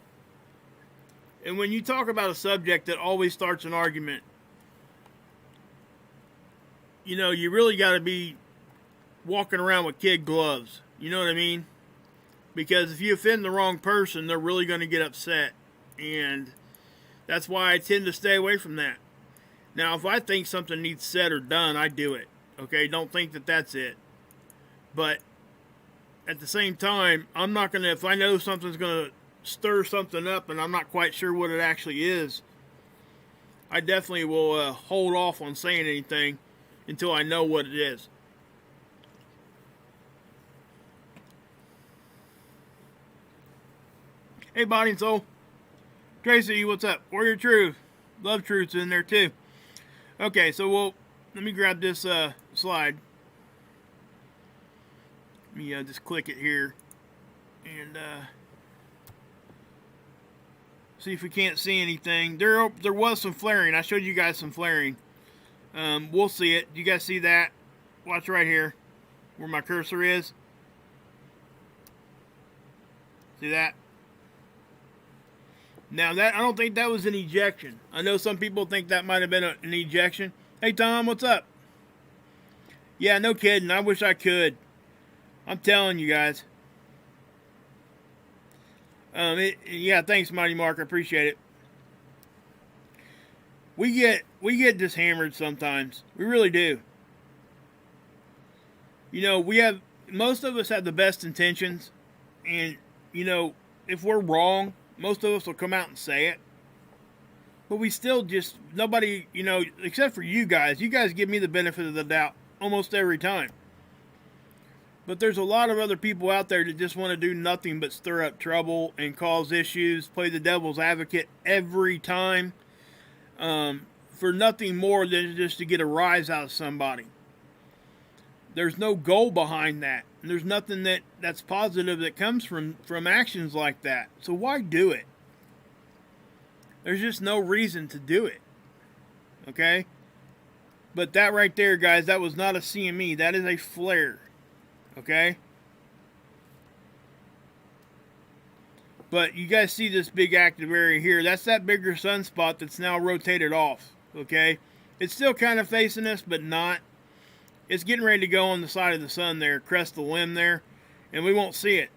And when you talk about a subject that always starts an argument, you really got to be walking around with kid gloves. You know what I mean? Because if you offend the wrong person, they're really going to get upset. And that's why I tend to stay away from that. Now, if I think something needs said or done, I do it. Okay? Don't think that that's it. But at the same time, I'm not going to, if I know something's going to stir something up and I'm not quite sure what it actually is, I definitely will hold off on saying anything until I know what it is. Hey, Body and Soul. Tracy, what's up? Warrior Truth. Love Truth's in there too. Okay, so let me grab this slide. Let me just click it here and see if we can't see anything. There was some flaring. I showed you guys some flaring. We'll see it. Do you guys see that? Watch right here where my cursor is. See that? Now that, I don't think that was an ejection. I know some people think that might have been an ejection. Hey Tom, what's up? Yeah, no kidding. I wish I could. I'm telling you guys. Yeah, thanks, Mighty Mark. I appreciate it. We get just hammered sometimes. We really do. Most of us have the best intentions, and if we're wrong, most of us will come out and say it. But we still just, nobody, except for you guys. You guys give me the benefit of the doubt almost every time. But there's a lot of other people out there that just want to do nothing but stir up trouble and cause issues, play the devil's advocate every time, for nothing more than just to get a rise out of somebody. There's no goal behind that. And there's nothing that's positive that comes from actions like that. So why do it? There's just no reason to do it. Okay? But that right there, guys, that was not a CME. That is a flare. Okay? But you guys see this big active area here. That's that bigger sunspot that's now rotated off. Okay? It's still kind of facing us, but not. It's getting ready to go on the side of the sun there, crest the limb there. And we won't see it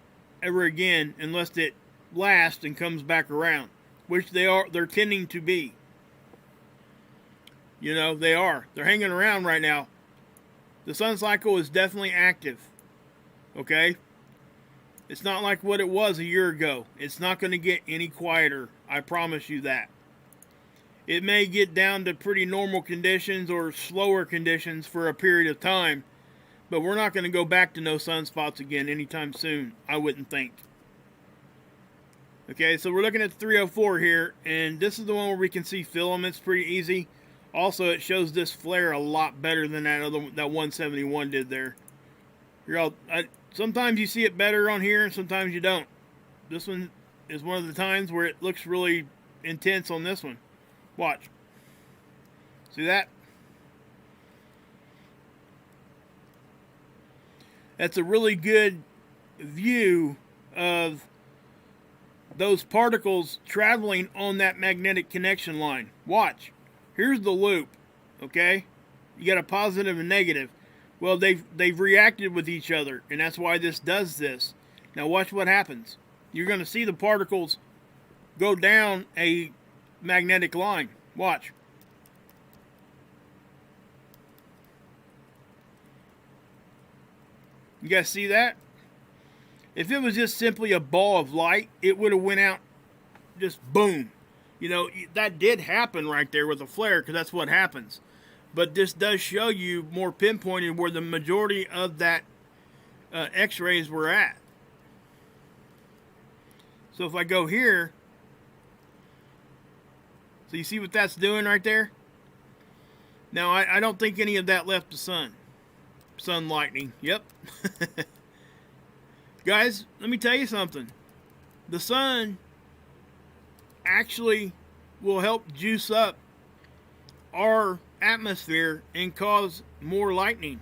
ever again unless it lasts and comes back around. Which they're tending to be. You know, they are. They're hanging around right now. The sun cycle is definitely active. Okay? It's not like what it was a year ago. It's not going to get any quieter. I promise you that. It may get down to pretty normal conditions or slower conditions for a period of time. But we're not going to go back to no sunspots again anytime soon. I wouldn't think. Okay, so we're looking at the 304 here. And this is the one where we can see filaments pretty easy. Also, it shows this flare a lot better than that 171 did there. Sometimes you see it better on here, and sometimes you don't. This one is one of the times where it looks really intense on this one. Watch. See that? That's a really good view of those particles traveling on that magnetic connection line. Watch. Here's the loop, okay? You got a positive and negative. Well, they've reacted with each other, and that's why this does this. Now watch what happens. You're going to see the particles go down a magnetic line. Watch. You guys see that? If it was just simply a ball of light, it would have went out just boom. You know, that did happen right there with a flare, because that's what happens. But this does show you more pinpointed where the majority of that X-rays were at. So if I go here, so you see what that's doing right there? Now, I don't think any of that left the sun. Sun lightning, yep. Guys, let me tell you something. The sun actually will help juice up our atmosphere and cause more lightning.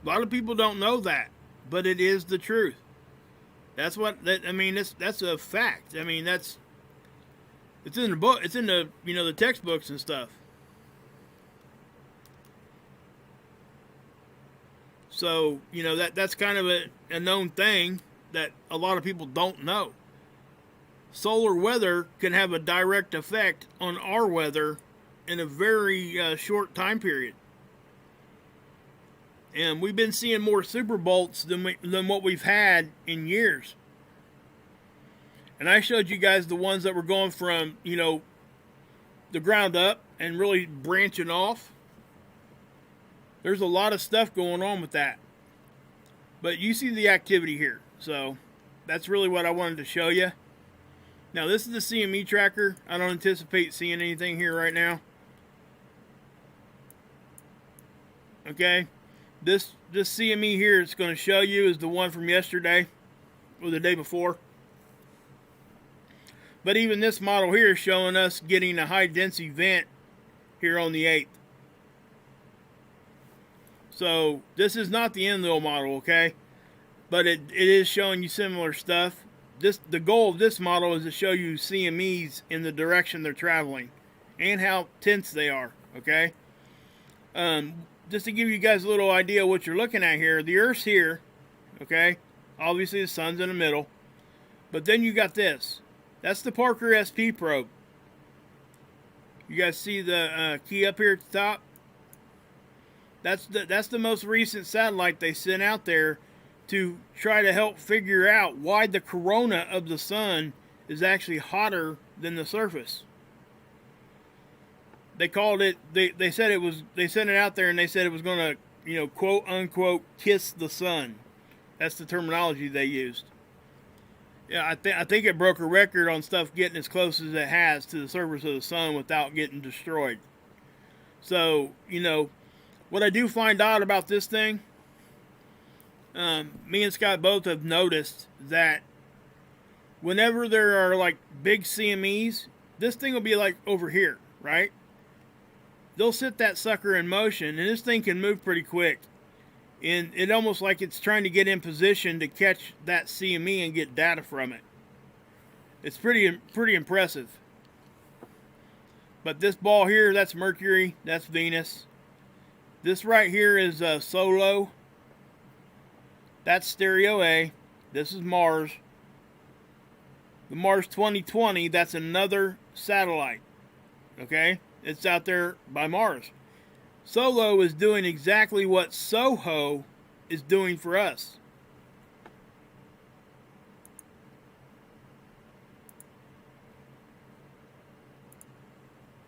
A lot of people don't know that, but it is the truth. That's what I mean. That's a fact. I mean, it's in the book. It's in the the textbooks and stuff. So that's kind of a known thing that a lot of people don't know. Solar weather can have a direct effect on our weather in a very short time period. And we've been seeing more super bolts than what we've had in years. And I showed you guys the ones that were going from, the ground up and really branching off. There's a lot of stuff going on with that. But you see the activity here. So that's really what I wanted to show you. Now this is the CME tracker. I don't anticipate seeing anything here right now. Okay. This CME here it's going to show you is the one from yesterday or the day before. But even this model here is showing us getting a high density vent here on the 8th. So this is not the end of the model, okay? But it is showing you similar stuff. The goal of this model is to show you CMEs in the direction they're traveling and how tense they are, okay? Just to give you guys a little idea of what you're looking at here, the Earth's here, okay? Obviously the sun's in the middle. But then you got this. That's the Parker SP probe. You guys see the key up here at the top? That's the most recent satellite they sent out there to try to help figure out why the corona of the sun is actually hotter than the surface. They called it, they said it was, they sent it out there and they said it was going to quote unquote, kiss the sun. That's the terminology they used. Yeah, I think it broke a record on stuff getting as close as it has to the surface of the sun without getting destroyed. So, what I do find out about this thing, me and Scott both have noticed that whenever there are like big CMEs, this thing will be like over here, right? They'll set that sucker in motion, and this thing can move pretty quick. And it almost like it's trying to get in position to catch that CME and get data from it. It's pretty impressive. But this ball here, that's Mercury, that's Venus. This right here is Solo. That's Stereo A. This is Mars. The Mars 2020, that's another satellite. Okay? It's out there by Mars. Solo is doing exactly what Soho is doing for us.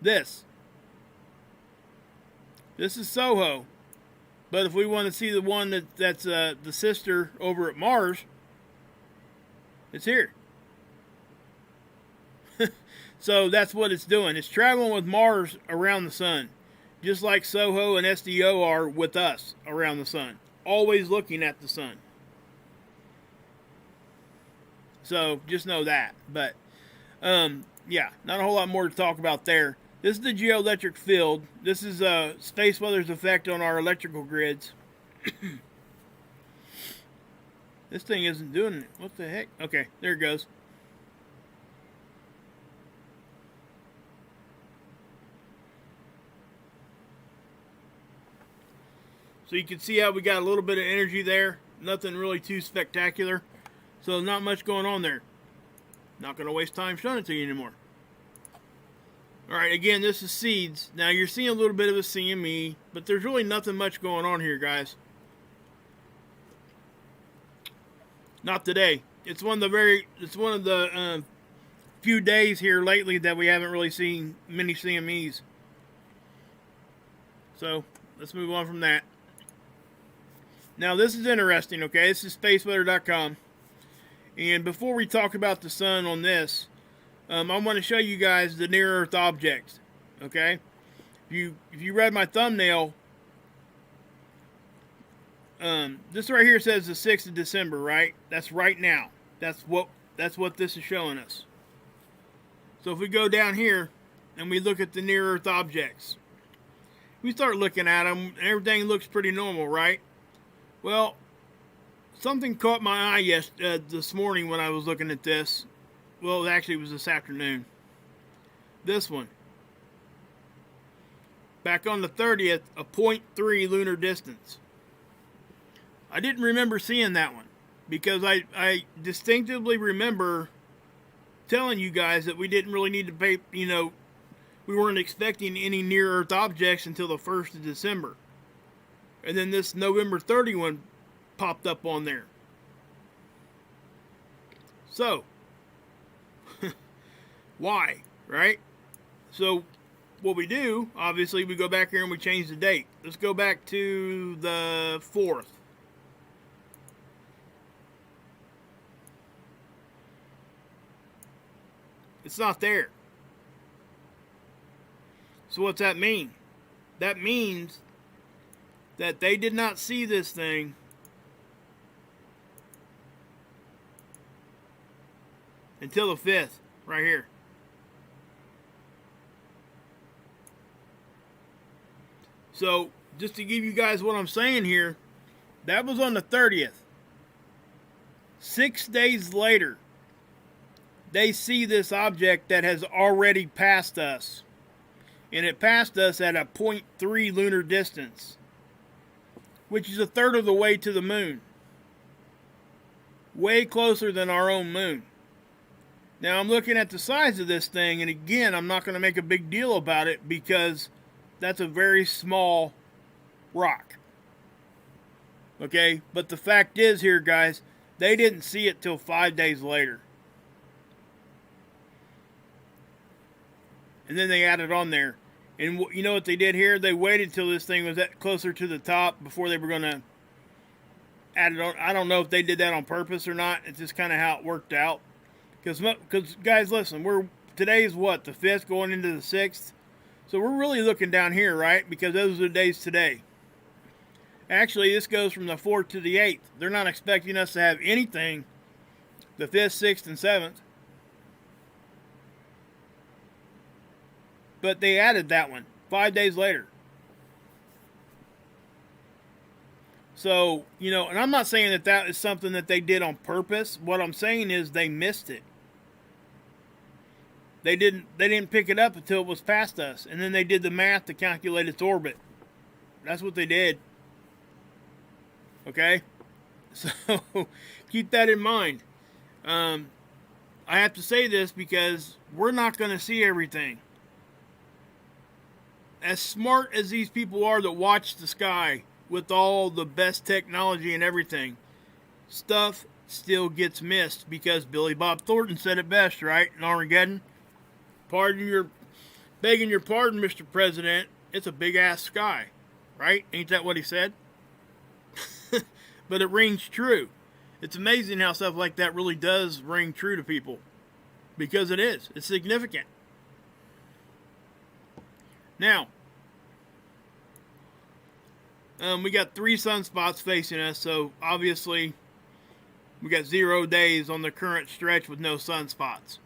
This is Soho. But if we want to see the one that's the sister over at Mars, it's here. So that's what it's doing. It's traveling with Mars around the sun. Just like Soho and SDO are with us around the sun. Always looking at the sun. So, just know that. But, yeah, not a whole lot more to talk about there. This is the geoelectric field. This is space weather's effect on our electrical grids. This thing isn't doing it. What the heck? Okay, there it goes. So you can see how we got a little bit of energy there. Nothing really too spectacular. So not much going on there. Not going to waste time showing it to you anymore. Alright, again, this is seeds. Now you're seeing a little bit of a CME, but there's really nothing much going on here, guys. Not today. It's one of the few days here lately that we haven't really seen many CMEs. So let's move on from that. Now, this is interesting, okay? This is spaceweather.com. And before we talk about the sun on this, I want to show you guys the near-Earth objects, okay? If you read my thumbnail, this right here says the 6th of December, right? That's right now. That's what this is showing us. So if we go down here and we look at the near-Earth objects, we start looking at them, and everything looks pretty normal, right? Well, something caught my eye this morning when I was looking at this. Well, actually, it was this afternoon. This one. Back on the 30th, a 0.3 lunar distance. I didn't remember seeing that one because I distinctively remember telling you guys that we didn't really need to pay, we weren't expecting any near-Earth objects until the 1st of December. And then this November 30 one popped up on there. So, why, right? So, what we do, obviously, we go back here and we change the date. Let's go back to the 4th. It's not there. So what's that mean? That means that they did not see this thing until the 5th, right here. So, just to give you guys what I'm saying here, that was on the 30th. 6 days later, they see this object that has already passed us. And it passed us at a 0.3 lunar distance, which is a third of the way to the moon. Way closer than our own moon. Now, I'm looking at the size of this thing, and again, I'm not going to make a big deal about it because that's a very small rock. Okay? But the fact is here, guys, they didn't see it till 5 days later. And then they added on there. And you know what they did here? They waited till this thing was closer to the top before they were going to add it on. I don't know if they did that on purpose or not. It's just kind of how it worked out. Because guys, listen, today's what, the 5th going into the 6th? So we're really looking down here, right? Because those are the days today. Actually, this goes from the 4th to the 8th. They're not expecting us to have anything the 5th, 6th, and 7th. But they added that one 5 days later. So, you know, and I'm not saying that that is something that they did on purpose. What I'm saying is they missed it. They didn't pick it up until it was past us. And then they did the math to calculate its orbit. That's what they did. Okay? So, keep that in mind. I have to say this because we're not going to see everything. As smart as these people are that watch the sky with all the best technology and everything, stuff still gets missed because Billy Bob Thornton said it best, right? In Armageddon. Begging your pardon, Mr. President, it's a big-ass sky, right? Ain't that what he said? But it rings true. It's amazing how stuff like that really does ring true to people. Because it is. It's significant. Now, we got 3 sunspots facing us, so obviously we got 0 days on the current stretch with no sunspots.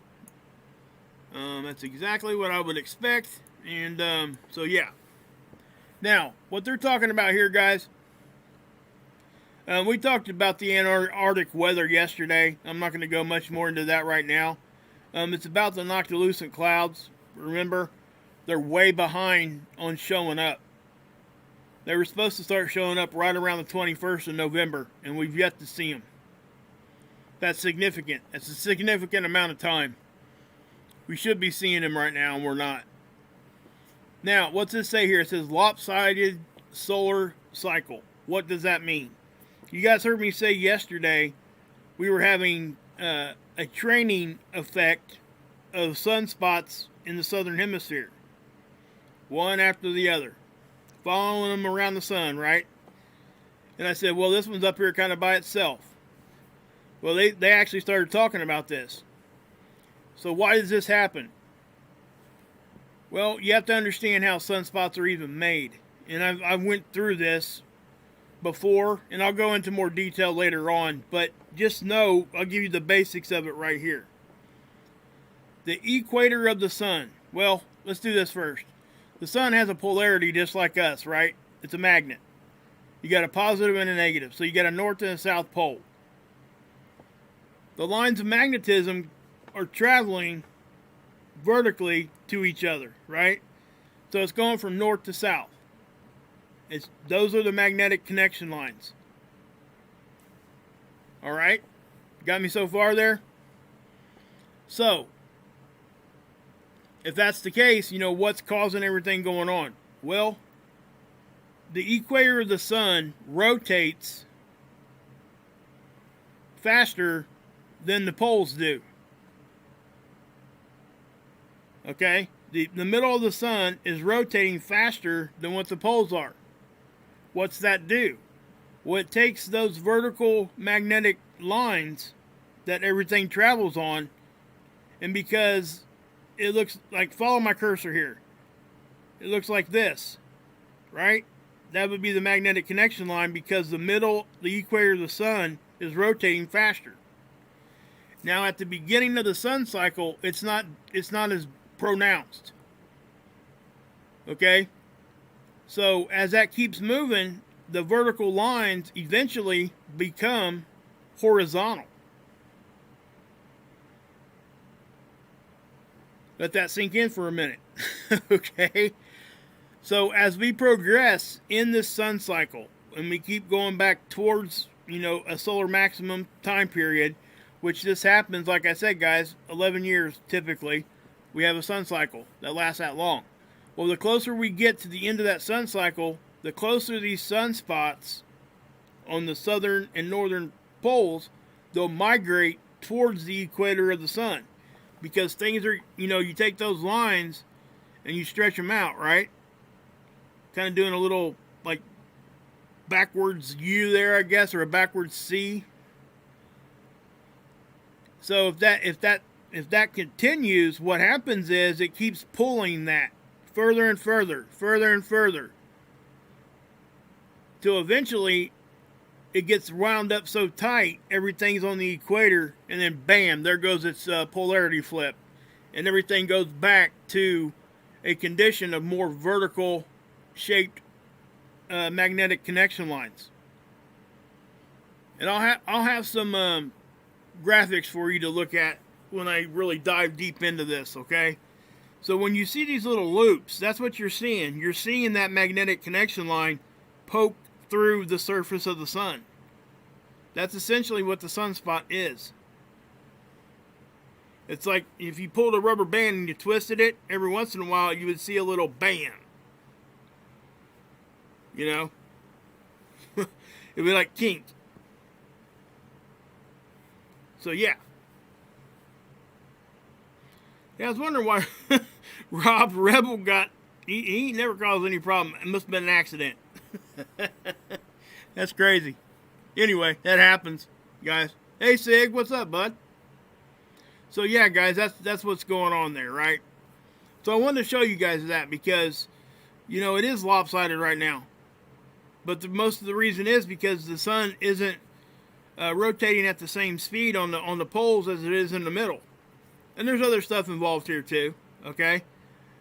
That's exactly what I would expect, and so yeah. Now, what they're talking about here, guys, we talked about the Antarctic weather yesterday. I'm not going to go much more into that right now. It's about the noctilucent clouds. Remember, they're way behind on showing up. They were supposed to start showing up right around the 21st of November, and we've yet to see them. That's significant. That's a significant amount of time. We should be seeing them right now, and we're not. Now, what's this say here? It says lopsided solar cycle. What does that mean? You guys heard me say yesterday we were having a training effect of sunspots in the southern hemisphere. One after the other. Following them around the sun, right? And I said, well, this one's up here kind of by itself. Well, they actually started talking about this. So why does this happen? Well, you have to understand how sunspots are even made. And I went through this before, and I'll go into more detail later on. But just know, I'll give you the basics of it right here. The equator of the sun. Well, let's do this first. The sun has a polarity just like us, right? It's a magnet. You got a positive and a negative. So you got a north and a south pole. The lines of magnetism are traveling vertically to each other, right? So it's going from north to south. Those are the magnetic connection lines. All right? Got me so far there? So, if that's the case, you know, what's causing everything going on? Well, the equator of the sun rotates faster than the poles do. Okay? The middle of the sun is rotating faster than what the poles are. What's that do? Well, it takes those vertical magnetic lines that everything travels on, and because it looks like, follow my cursor here. It looks like this, right? That would be the magnetic connection line because the equator of the sun is rotating faster. Now, at the beginning of the sun cycle, it's not as pronounced. Okay? So, as that keeps moving, the vertical lines eventually become horizontal. Let that sink in for a minute. Okay? So, as we progress in this sun cycle, and we keep going back towards, you know, a solar maximum time period, which this happens, like I said, guys, 11 years typically, we have a sun cycle that lasts that long. Well, the closer we get to the end of that sun cycle, the closer these sunspots on the southern and northern poles, they'll migrate towards the equator of the sun. Because things are, you know, you take those lines and you stretch them out, right? Kind of doing a little like backwards U there, I guess, or a backwards C. So if that continues, what happens is it keeps pulling that further and further, further and further, till eventually it gets wound up so tight, everything's on the equator, and then bam, there goes its polarity flip, and everything goes back to a condition of more vertical shaped magnetic connection lines. And I'll have some graphics for you to look at when I really dive deep into this, okay? So when you see these little loops, that's what you're seeing. You're seeing that magnetic connection line poke through the surface of the sun. That's essentially what the sunspot is. It's like if you pulled a rubber band and you twisted it, every once in a while you would see a little bam. You know? It'd be like kink. So yeah. Yeah, I was wondering why Rob Rebel got... He never caused any problem. It must have been an accident. That's crazy. Anyway, that happens, guys. Hey, Sig, what's up, bud? So yeah, guys, that's what's going on there, right? So I wanted to show you guys that because, you know, it is lopsided right now. But most of the reason is because the sun isn't rotating at the same speed on the poles as it is in the middle. And there's other stuff involved here too, okay?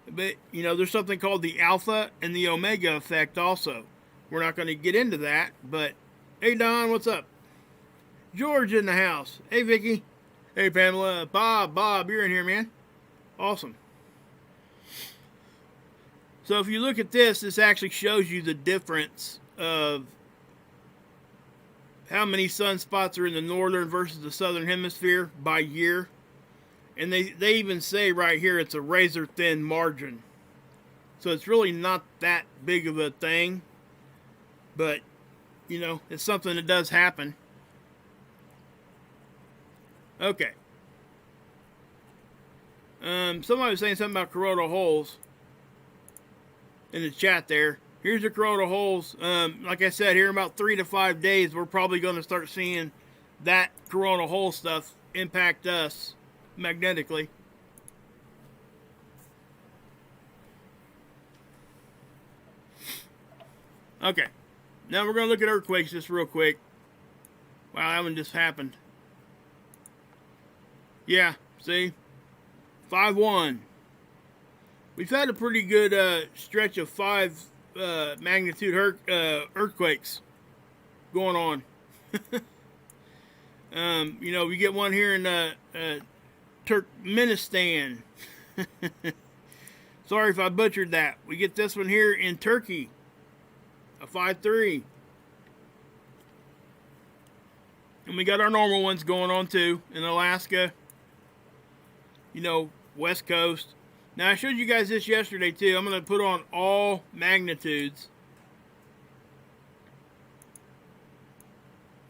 But, you know, there's something called the alpha and the omega effect also. We're not going to get into that, but hey, Don, what's up? George in the house. Hey, Vicky. Hey, Pamela. Bob, you're in here, man. Awesome. So if you look at this actually shows you the difference of how many sunspots are in the northern versus the southern hemisphere by year. And they even say right here it's a razor thin margin. So it's really not that big of a thing. But, you know, it's something that does happen. Okay. Somebody was saying something about coronal holes in the chat there. Here's the coronal holes. Like I said, here in about 3 to 5 days, we're probably going to start seeing that coronal hole stuff impact us magnetically. Okay. Now we're going to look at earthquakes just real quick. Wow, that one just happened. Yeah, see? 5-1. We've had a pretty good stretch of 5 magnitude earthquakes going on. You know, we get one here in Turkmenistan. Sorry if I butchered that. We get this one here in Turkey. A 5-3. And we got our normal ones going on too in Alaska. You know, West Coast. Now I showed you guys this yesterday too. I'm going to put on all magnitudes.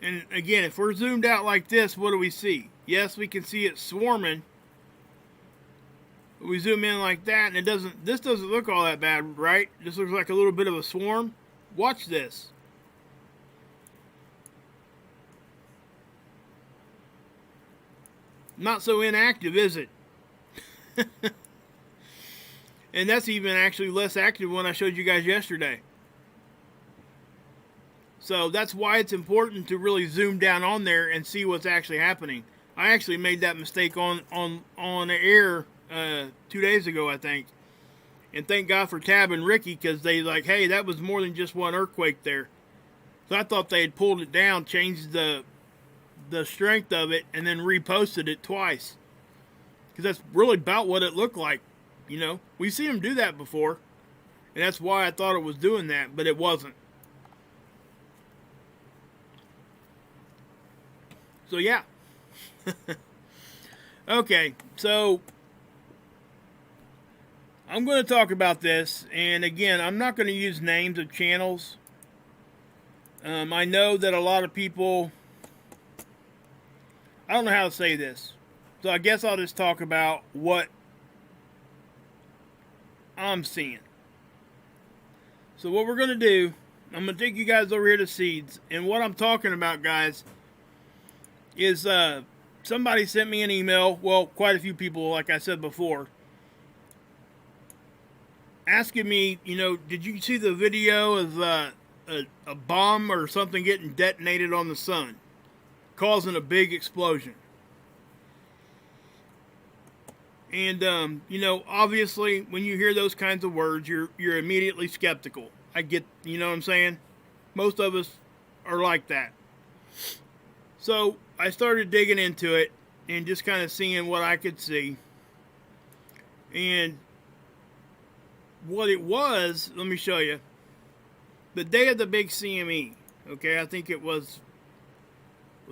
And again, if we're zoomed out like this, what do we see? Yes, we can see it swarming. We zoom in like that and this doesn't look all that bad, right? This looks like a little bit of a swarm. Watch this. Not so inactive, is it? And that's even actually less active when I showed you guys yesterday. So that's why it's important to really zoom down on there and see what's actually happening. I actually made that mistake on the air 2 days ago, I think. And thank God for Tab and Ricky, because they like, hey, that was more than just one earthquake there. So I thought they had pulled it down, changed the strength of it, and then reposted it twice. Because that's really about what it looked like. You know, we've seen them do that before. And that's why I thought it was doing that, but it wasn't. So yeah. Okay, so I'm going to talk about this, and again, I'm not going to use names of channels. I know that a lot of people, I don't know how to say this, so I guess I'll just talk about what I'm seeing. So what we're going to do, I'm going to take you guys over here to seeds. And what I'm talking about, guys, is somebody sent me an email. Well, quite a few people, like I said before, asking me, you know, did you see the video of a bomb or something getting detonated on the sun, causing a big explosion? And you know, obviously, when you hear those kinds of words, you're immediately skeptical. I get, you know what I'm saying? Most of us are like that. So I started digging into it and just kind of seeing what I could see. And what it was, let me show you. The day of the big CME. Okay, I think it was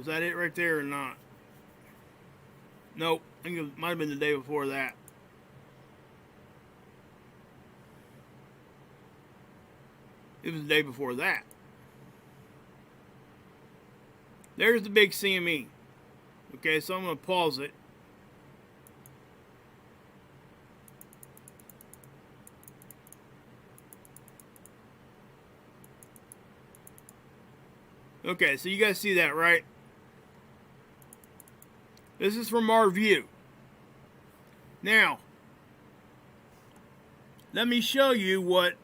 that it right there or not? Nope, I think it might have been the day before that. It was the day before that. There's the big CME. Okay, so I'm going to pause it. Okay, so you guys see that, right? This is from our view. Now, let me show you what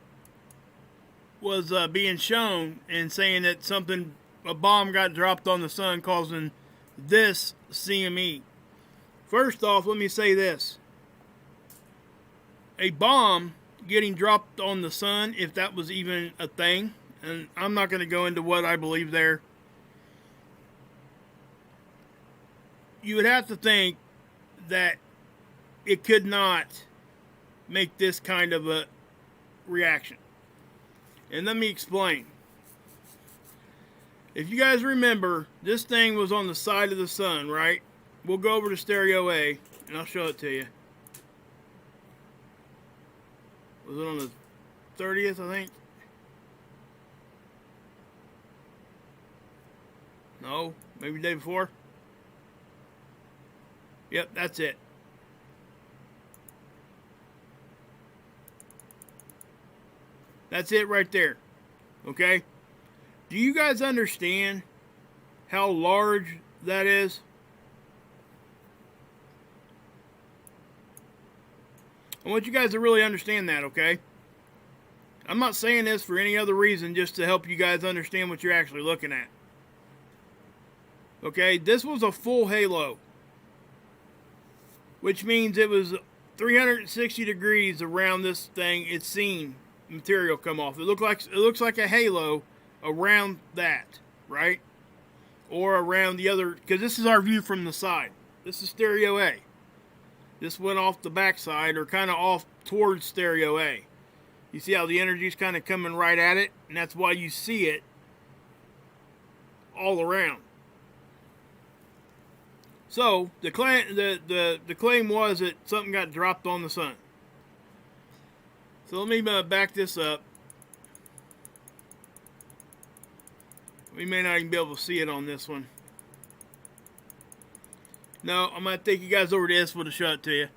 was being shown and saying that a bomb got dropped on the sun causing this CME. First off, let me say this. A bomb getting dropped on the sun, if that was even a thing, and I'm not going to go into what I believe there, you would have to think that it could not make this kind of a reaction. And let me explain. If you guys remember, this thing was on the side of the sun, right? We'll go over to stereo A, and I'll show it to you. Was it on the 30th, I think? No, maybe the day before? Yep, that's it. That's it right there. Okay? Do you guys understand how large that is? I want you guys to really understand that, okay? I'm not saying this for any other reason, just to help you guys understand what you're actually looking at. Okay, this was a full halo, which means it was 360 degrees around this thing. It's seen material come off. It looks like a halo around that, right? Or around the other, because this is our view from the side. This is stereo A. This went off the backside, or kind of off towards stereo A. You see how the energy's kind of coming right at it, and that's why you see it all around. So the claim was that something got dropped on the sun. So let me back this up. We may not even be able to see it on this one. No, I'm going to take you guys over to this one to show it to you.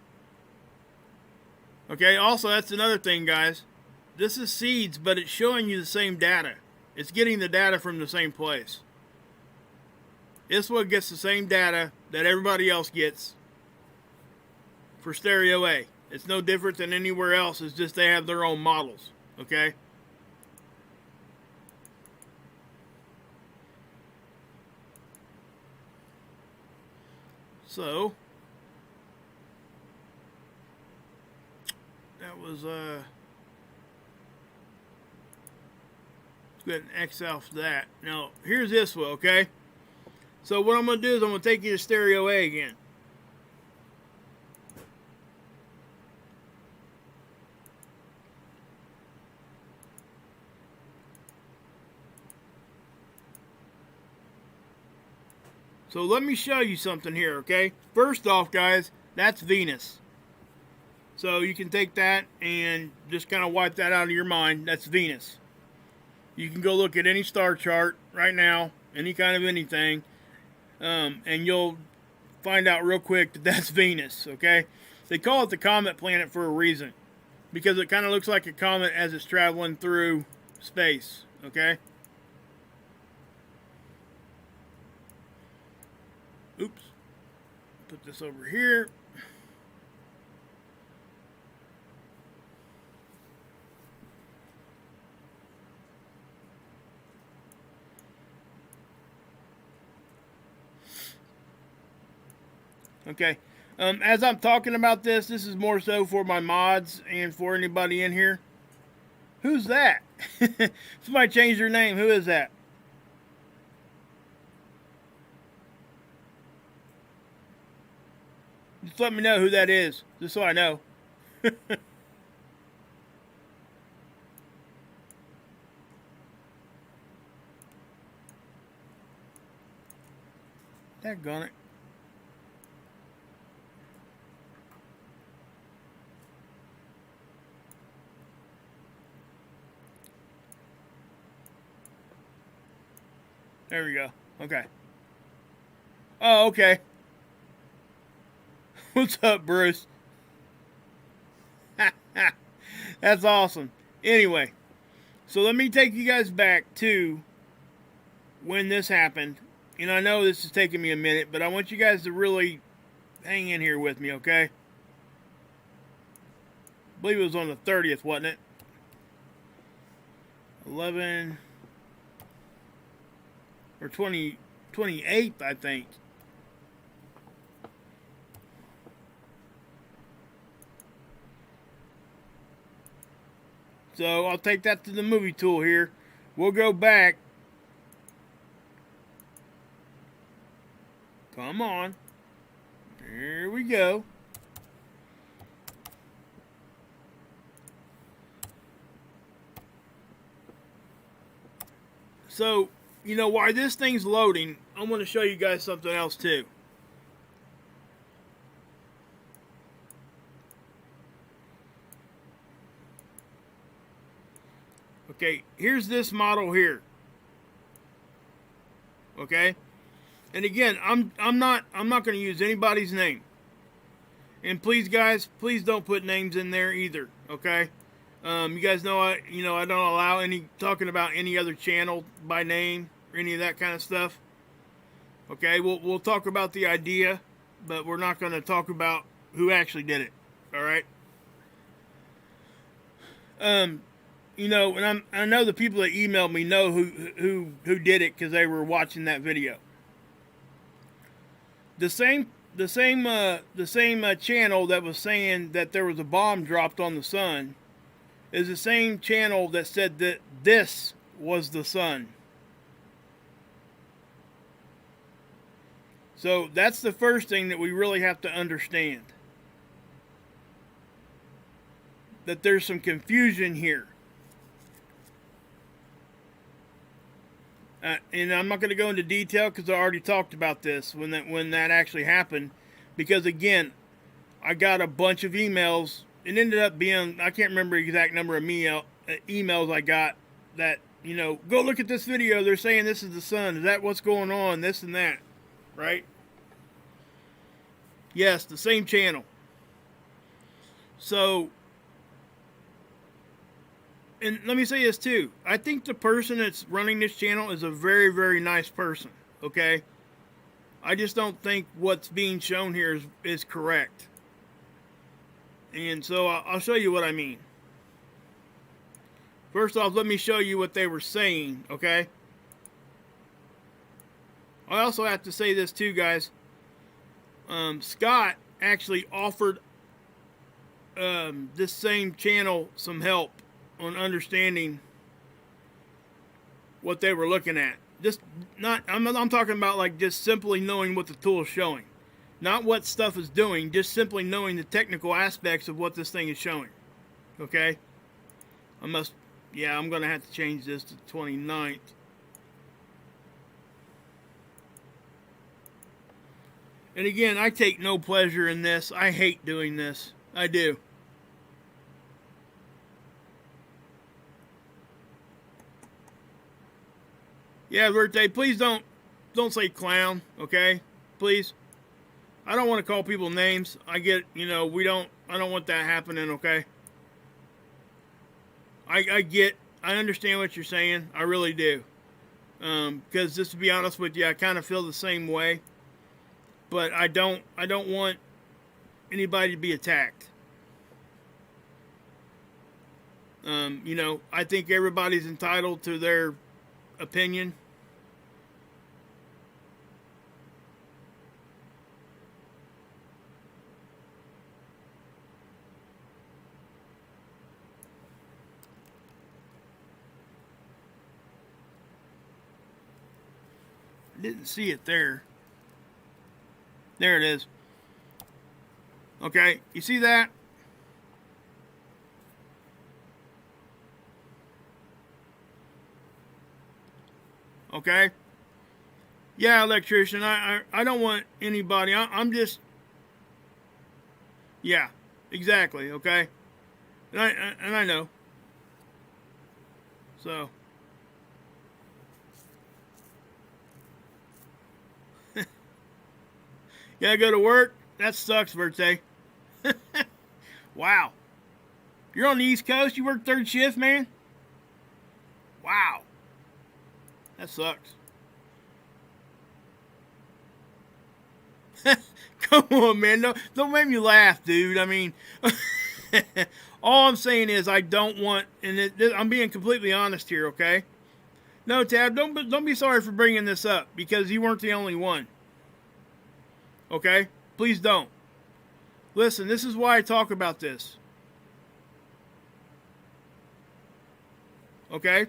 Okay, also that's another thing, guys. This is seeds, but it's showing you the same data. It's getting the data from the same place. This one gets the same data that everybody else gets for stereo A. It's no different than anywhere else. It's just they have their own models. Okay? So, that was, let's go ahead and X off that. Now, here's this one, okay? So what I'm going to do is I'm going to take you to stereo A again. So let me show you something here, okay? First off, guys, that's Venus. So you can take that and just kind of wipe that out of your mind. That's Venus. You can go look at any star chart right now, any kind of anything, and you'll find out real quick that that's Venus, okay? They call it the comet planet for a reason, because it kind of looks like a comet as it's traveling through space, okay? Oops. Put this over here. Okay. As I'm talking about this is more so for my mods and for anybody in here. Who's that? Somebody changed their name. Who is that? Just let me know who that is, just so I know. Daggone it. There we go. Okay. Oh, okay. What's up, Bruce? That's awesome. Anyway, so let me take you guys back to when this happened. And I know this is taking me a minute, but I want you guys to really hang in here with me, okay? I believe it was on the 30th, wasn't it? 11 or 28th, I think. So I'll take that to the movie tool here. We'll go back. Come on. There we go. So, you know, while this thing's loading, I'm going to show you guys something else too. Okay, here's this model here. Okay? And again, I'm not going to use anybody's name. And please guys, please don't put names in there either, okay? You guys know I don't allow any talking about any other channel by name or any of that kind of stuff. Okay, we'll talk about the idea, but we're not going to talk about who actually did it. All right? You know, and I know the people that emailed me know who did it because they were watching that video. The same channel that was saying that there was a bomb dropped on the sun is the same channel that said that this was the sun. So that's the first thing that we really have to understand. That there's some confusion here. And I'm not going to go into detail because I already talked about this when that actually happened. Because again, I got a bunch of emails. It ended up being, I can't remember the exact number of emails I got that, you know, go look at this video. They're saying this is the sun. Is that what's going on? This and that. Right? Yes, the same channel. So, and let me say this too. I think the person that's running this channel is a very, very nice person. Okay? I just don't think what's being shown here is correct. And so I'll show you what I mean. First off, let me show you what they were saying, okay? I also have to say this too, guys. Scott actually offered this same channel some help on understanding what they were looking at. Just not, I'm talking about like just simply knowing what the tool is showing. Not what stuff is doing, just simply knowing the technical aspects of what this thing is showing. Okay? I'm going to have to change this to 29th. And again, I take no pleasure in this. I hate doing this. I do. Yeah, birthday, please don't say clown, okay? Please. I don't want to call people names. I get, you know, I don't want that happening, okay? I understand what you're saying. I really do. Because just to be honest with you, I kind of feel the same way. But I don't want anybody to be attacked. You know, I think everybody's entitled to their opinion. I didn't see it there. There it is. Okay, you see that? Okay. Yeah, electrician. I don't want anybody. I'm just. Yeah, exactly. Okay. And I know. So. You gotta go to work? That sucks, birthday. Wow. You're on the East Coast? You work third shift, man? Wow. That sucks. Come on, man. Don't make me laugh, dude. I mean, all I'm saying is I don't want, and I'm being completely honest here, okay? No, Tab, don't be sorry for bringing this up because you weren't the only one. Okay? Please don't. Listen, this is why I talk about this. Okay?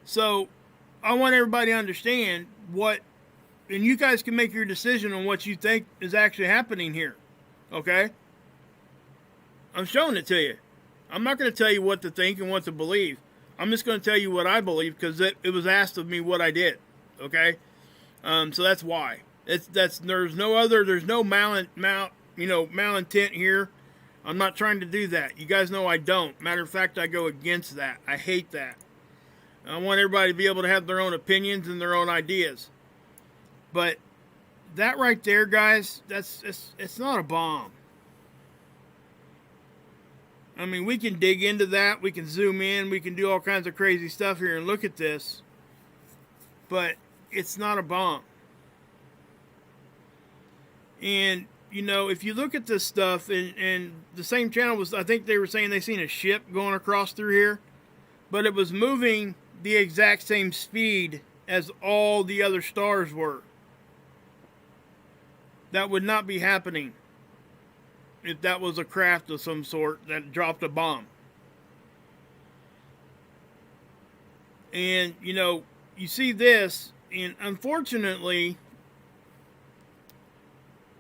So, I want everybody to understand what, and you guys can make your decision on what you think is actually happening here. Okay? I'm showing it to you. I'm not going to tell you what to think and what to believe. I'm just going to tell you what I believe because it was asked of me what I did. Okay? So that's why. There's no malintent here. I'm not trying to do that. You guys know I don't. Matter of fact, I go against that. I hate that. I want everybody to be able to have their own opinions and their own ideas. But that right there, guys, it's not a bomb. I mean, we can dig into that. We can zoom in. We can do all kinds of crazy stuff here and look at this. But it's not a bomb. And, you know, if you look at this stuff, and the same channel was, I think they were saying they seen a ship going across through here. But it was moving the exact same speed as all the other stars were. That would not be happening if that was a craft of some sort that dropped a bomb. And, you know, you see this, and unfortunately,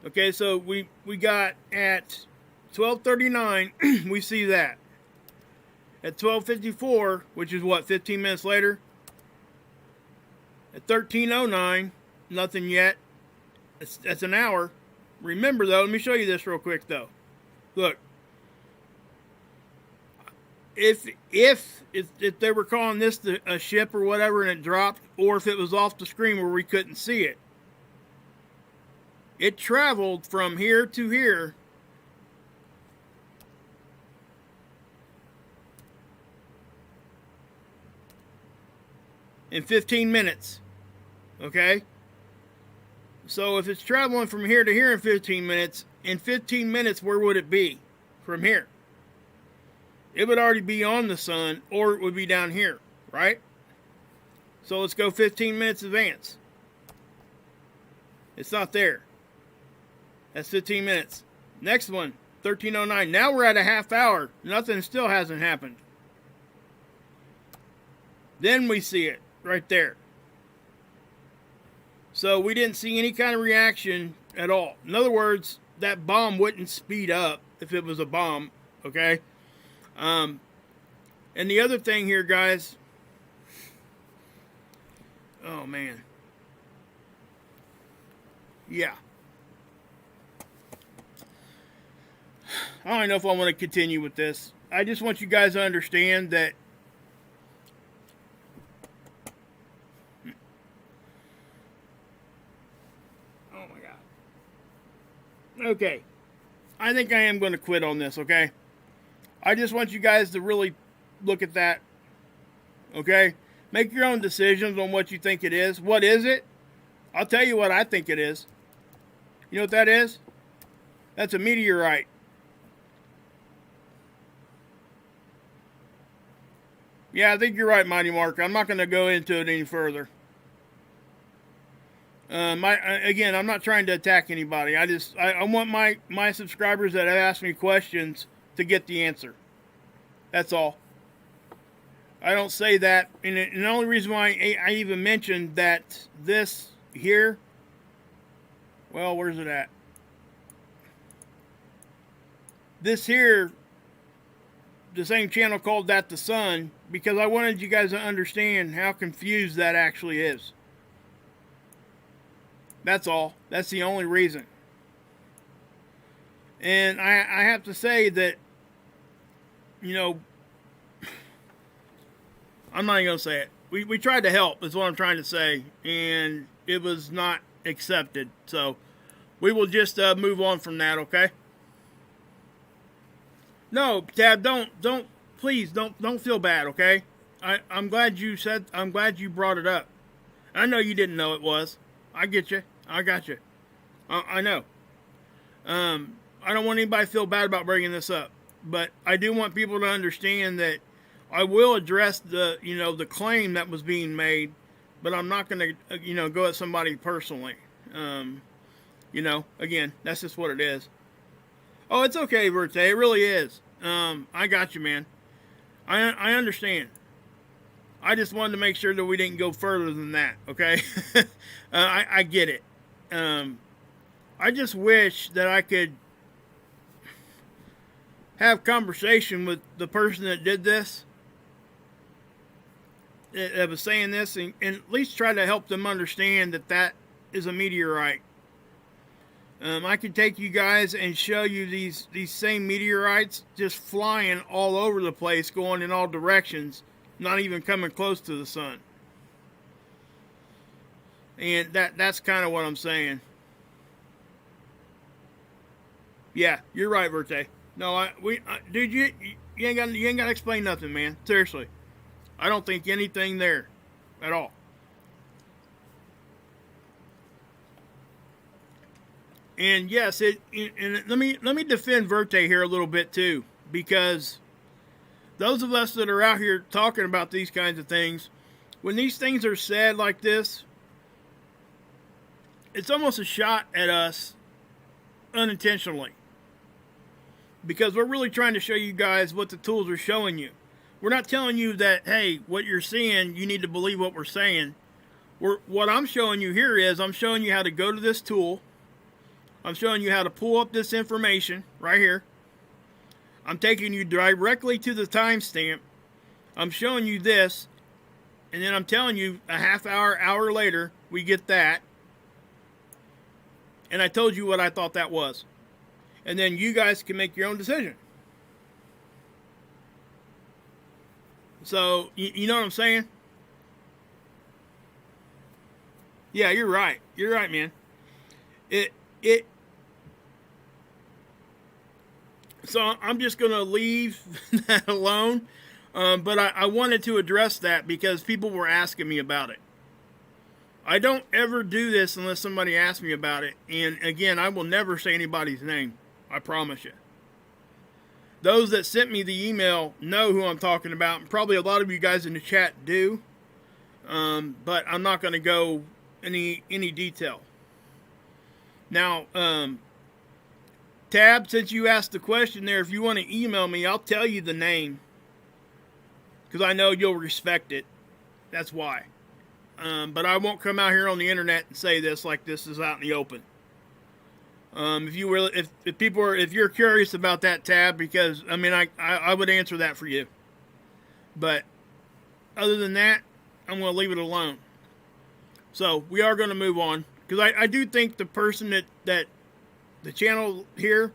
okay, so we got at 12:39, we see that. At 12:54, which is what, 15 minutes later? At 13:09, nothing yet. That's an hour. Remember, though, let me show you this real quick, though. Look. If they were calling this a ship or whatever and it dropped, or if it was off the screen where we couldn't see it, it traveled from here to here in 15 minutes. Okay? So if it's traveling from here to here in 15 minutes, where would it be from here? It would already be on the sun, or it would be down here, right? So let's go 15 minutes advance. It's not there. That's 15 minutes. Next one, 13:09. Now we're at a half hour. Nothing still hasn't happened. Then we see it right there. So we didn't see any kind of reaction at all. In other words, that bomb wouldn't speed up if it was a bomb, okay? And the other thing here, guys, oh man, yeah. I don't know if I want to continue with this. I just want you guys to understand that okay, I think I am going to quit on this, okay? I just want you guys to really look at that. Okay? Make your own decisions on what you think it is. What is it? I'll tell you what I think it is. You know what that is? That's a meteorite. Yeah, I think you're right, Mighty Mark. I'm not going to go into it any further. Again, I'm not trying to attack anybody. I want my subscribers that have asked me questions to get the answer. That's all. I don't say that, and the only reason why I even mentioned that this here, well, where's it at? This here, the same channel called that the sun, because I wanted you guys to understand how confused that actually is. That's all. That's the only reason. And I have to say that, you know, I'm not even going to say it. We tried to help, is what I'm trying to say, and it was not accepted. So we will just move on from that, okay? No, Tab, please don't feel bad, okay? I'm glad you brought it up. I know you didn't know it was. I get you. I got you. I know. I don't want anybody to feel bad about bringing this up, but I do want people to understand that I will address the claim that was being made, but I'm not going to, go at somebody personally. Again, that's just what it is. Oh, it's okay, Verte. It really is. I got you, man. I understand. I just wanted to make sure that we didn't go further than that, okay? I get it. I just wish that I could have conversation with the person that did this, that was saying this, and at least try to help them understand that is a meteorite. I could take you guys and show you these same meteorites just flying all over the place, going in all directions, not even coming close to the sun. And that's kind of what I'm saying. Yeah, you're right, Verte. No, dude, you ain't got to explain nothing, man. Seriously, I don't think anything there at all. And yes, and let me defend Verte here a little bit too, because those of us that are out here talking about these kinds of things, when these things are said like this, it's almost a shot at us unintentionally, because we're really trying to show you guys what the tools are showing you. We're not telling you that, hey, what you're seeing, you need to believe what we're saying. What I'm showing you here is I'm showing you how to go to this tool. I'm showing you how to pull up this information right here. I'm taking you directly to the timestamp. I'm showing you this, and then I'm telling you a half hour later, we get that. And I told you what I thought that was. And then you guys can make your own decision. So, you know what I'm saying? Yeah, you're right. You're right, man. So I'm just going to leave that alone. But I wanted to address that because people were asking me about it. I don't ever do this unless somebody asks me about it. And again, I will never say anybody's name. I promise you. Those that sent me the email know who I'm talking about. And probably a lot of you guys in the chat do. But I'm not going to go any detail. Now, Tab, since you asked the question there, if you want to email me, I'll tell you the name. Because I know you'll respect it. That's why. But I won't come out here on the internet and say this like this is out in the open. If you're curious about that, Tab, because I mean I would answer that for you. But other than that, I'm going to leave it alone. So we are going to move on, because I do think the person that the channel here,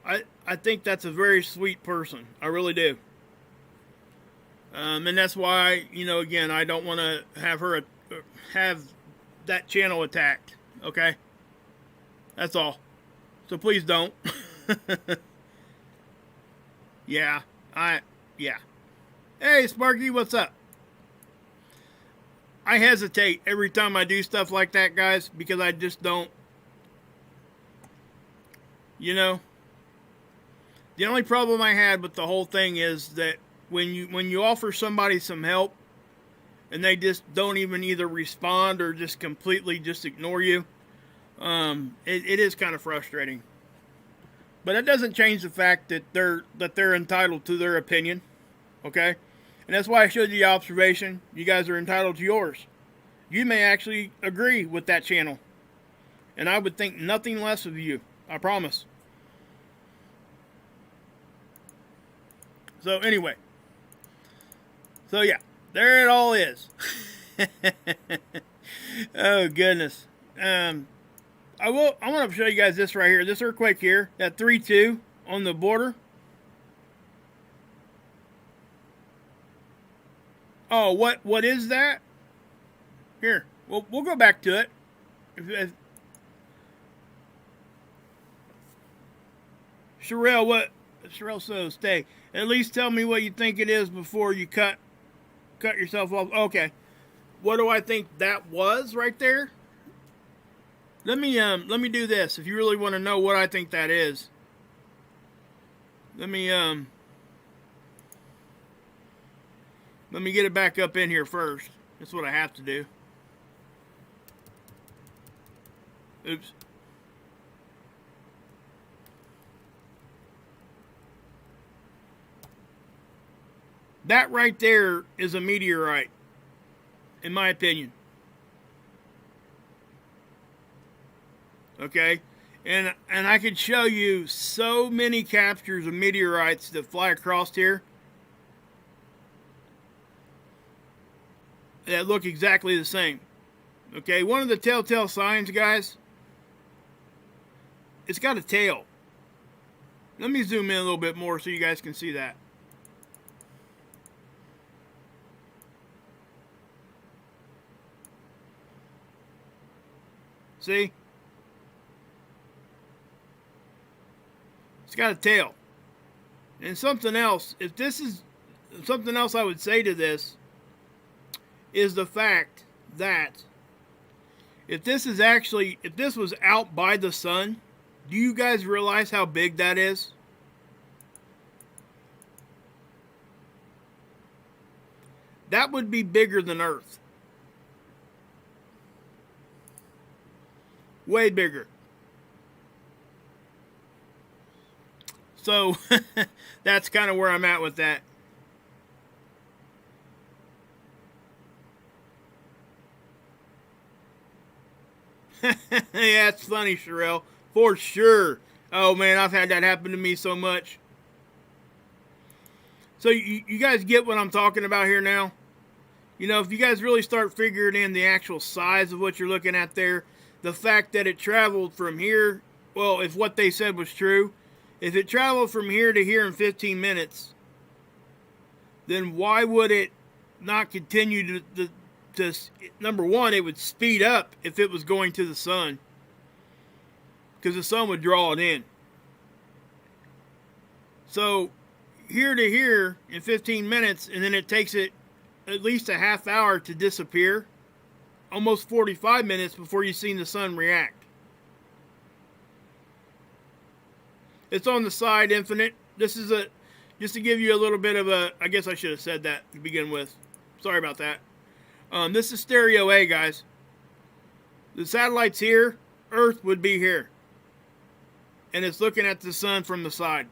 I think that's a very sweet person. I really do. And that's why, again, I don't want to have that channel attacked. Okay? That's all. So please don't. Yeah. Hey, Sparky, what's up? I hesitate every time I do stuff like that, guys, because I just don't, you know. The only problem I had with the whole thing is that when you offer somebody some help and they just don't even either respond or just completely just ignore you, it is kind of frustrating. But that doesn't change the fact that they're entitled to their opinion, okay? And that's why I showed you the observation. You guys are entitled to yours. You may actually agree with that channel, and I would think nothing less of you. I promise. So anyway, so yeah, there it all is. Oh goodness. I want to show you guys this right here. This earthquake here, that 3.2 on the border. Oh, what is that? Here, we'll go back to it. Sherelle, Sherelle says stay. At least tell me what you think it is before you cut yourself off. Okay. What do I think that was right there? Let me do this. If you really want to know what I think that is, let me get it back up in here first. That's what I have to do. Oops. That right there is a meteorite, in my opinion. Okay? And I could show you so many captures of meteorites that fly across here that look exactly the same. Okay? One of the telltale signs, guys, it's got a tail. Let me zoom in a little bit more so you guys can see that. See? It's got a tail. And something else, if this is something else I would say to this is the fact that if this was out by the sun, do you guys realize how big that is? That would be bigger than Earth. Way bigger. So that's kind of where I'm at with that. Yeah, it's funny, Sherelle. For sure. Oh man, I've had that happen to me so much. So you guys get what I'm talking about here now? You know, if you guys really start figuring in the actual size of what you're looking at there, the fact that it traveled from here, well, if what they said was true, if it traveled from here to here in 15 minutes, then why would it not continue to number one, it would speed up if it was going to the sun, because the sun would draw it in. So here to here in 15 minutes, and then it takes it at least a half hour to disappear, almost 45 minutes before you've seen the sun react. It's on the side, Infinite. This is just to give you a little bit of a, I guess I should have said that to begin with. Sorry about that. This is stereo A, guys. The satellite's here. Earth would be here. And it's looking at the sun from the side.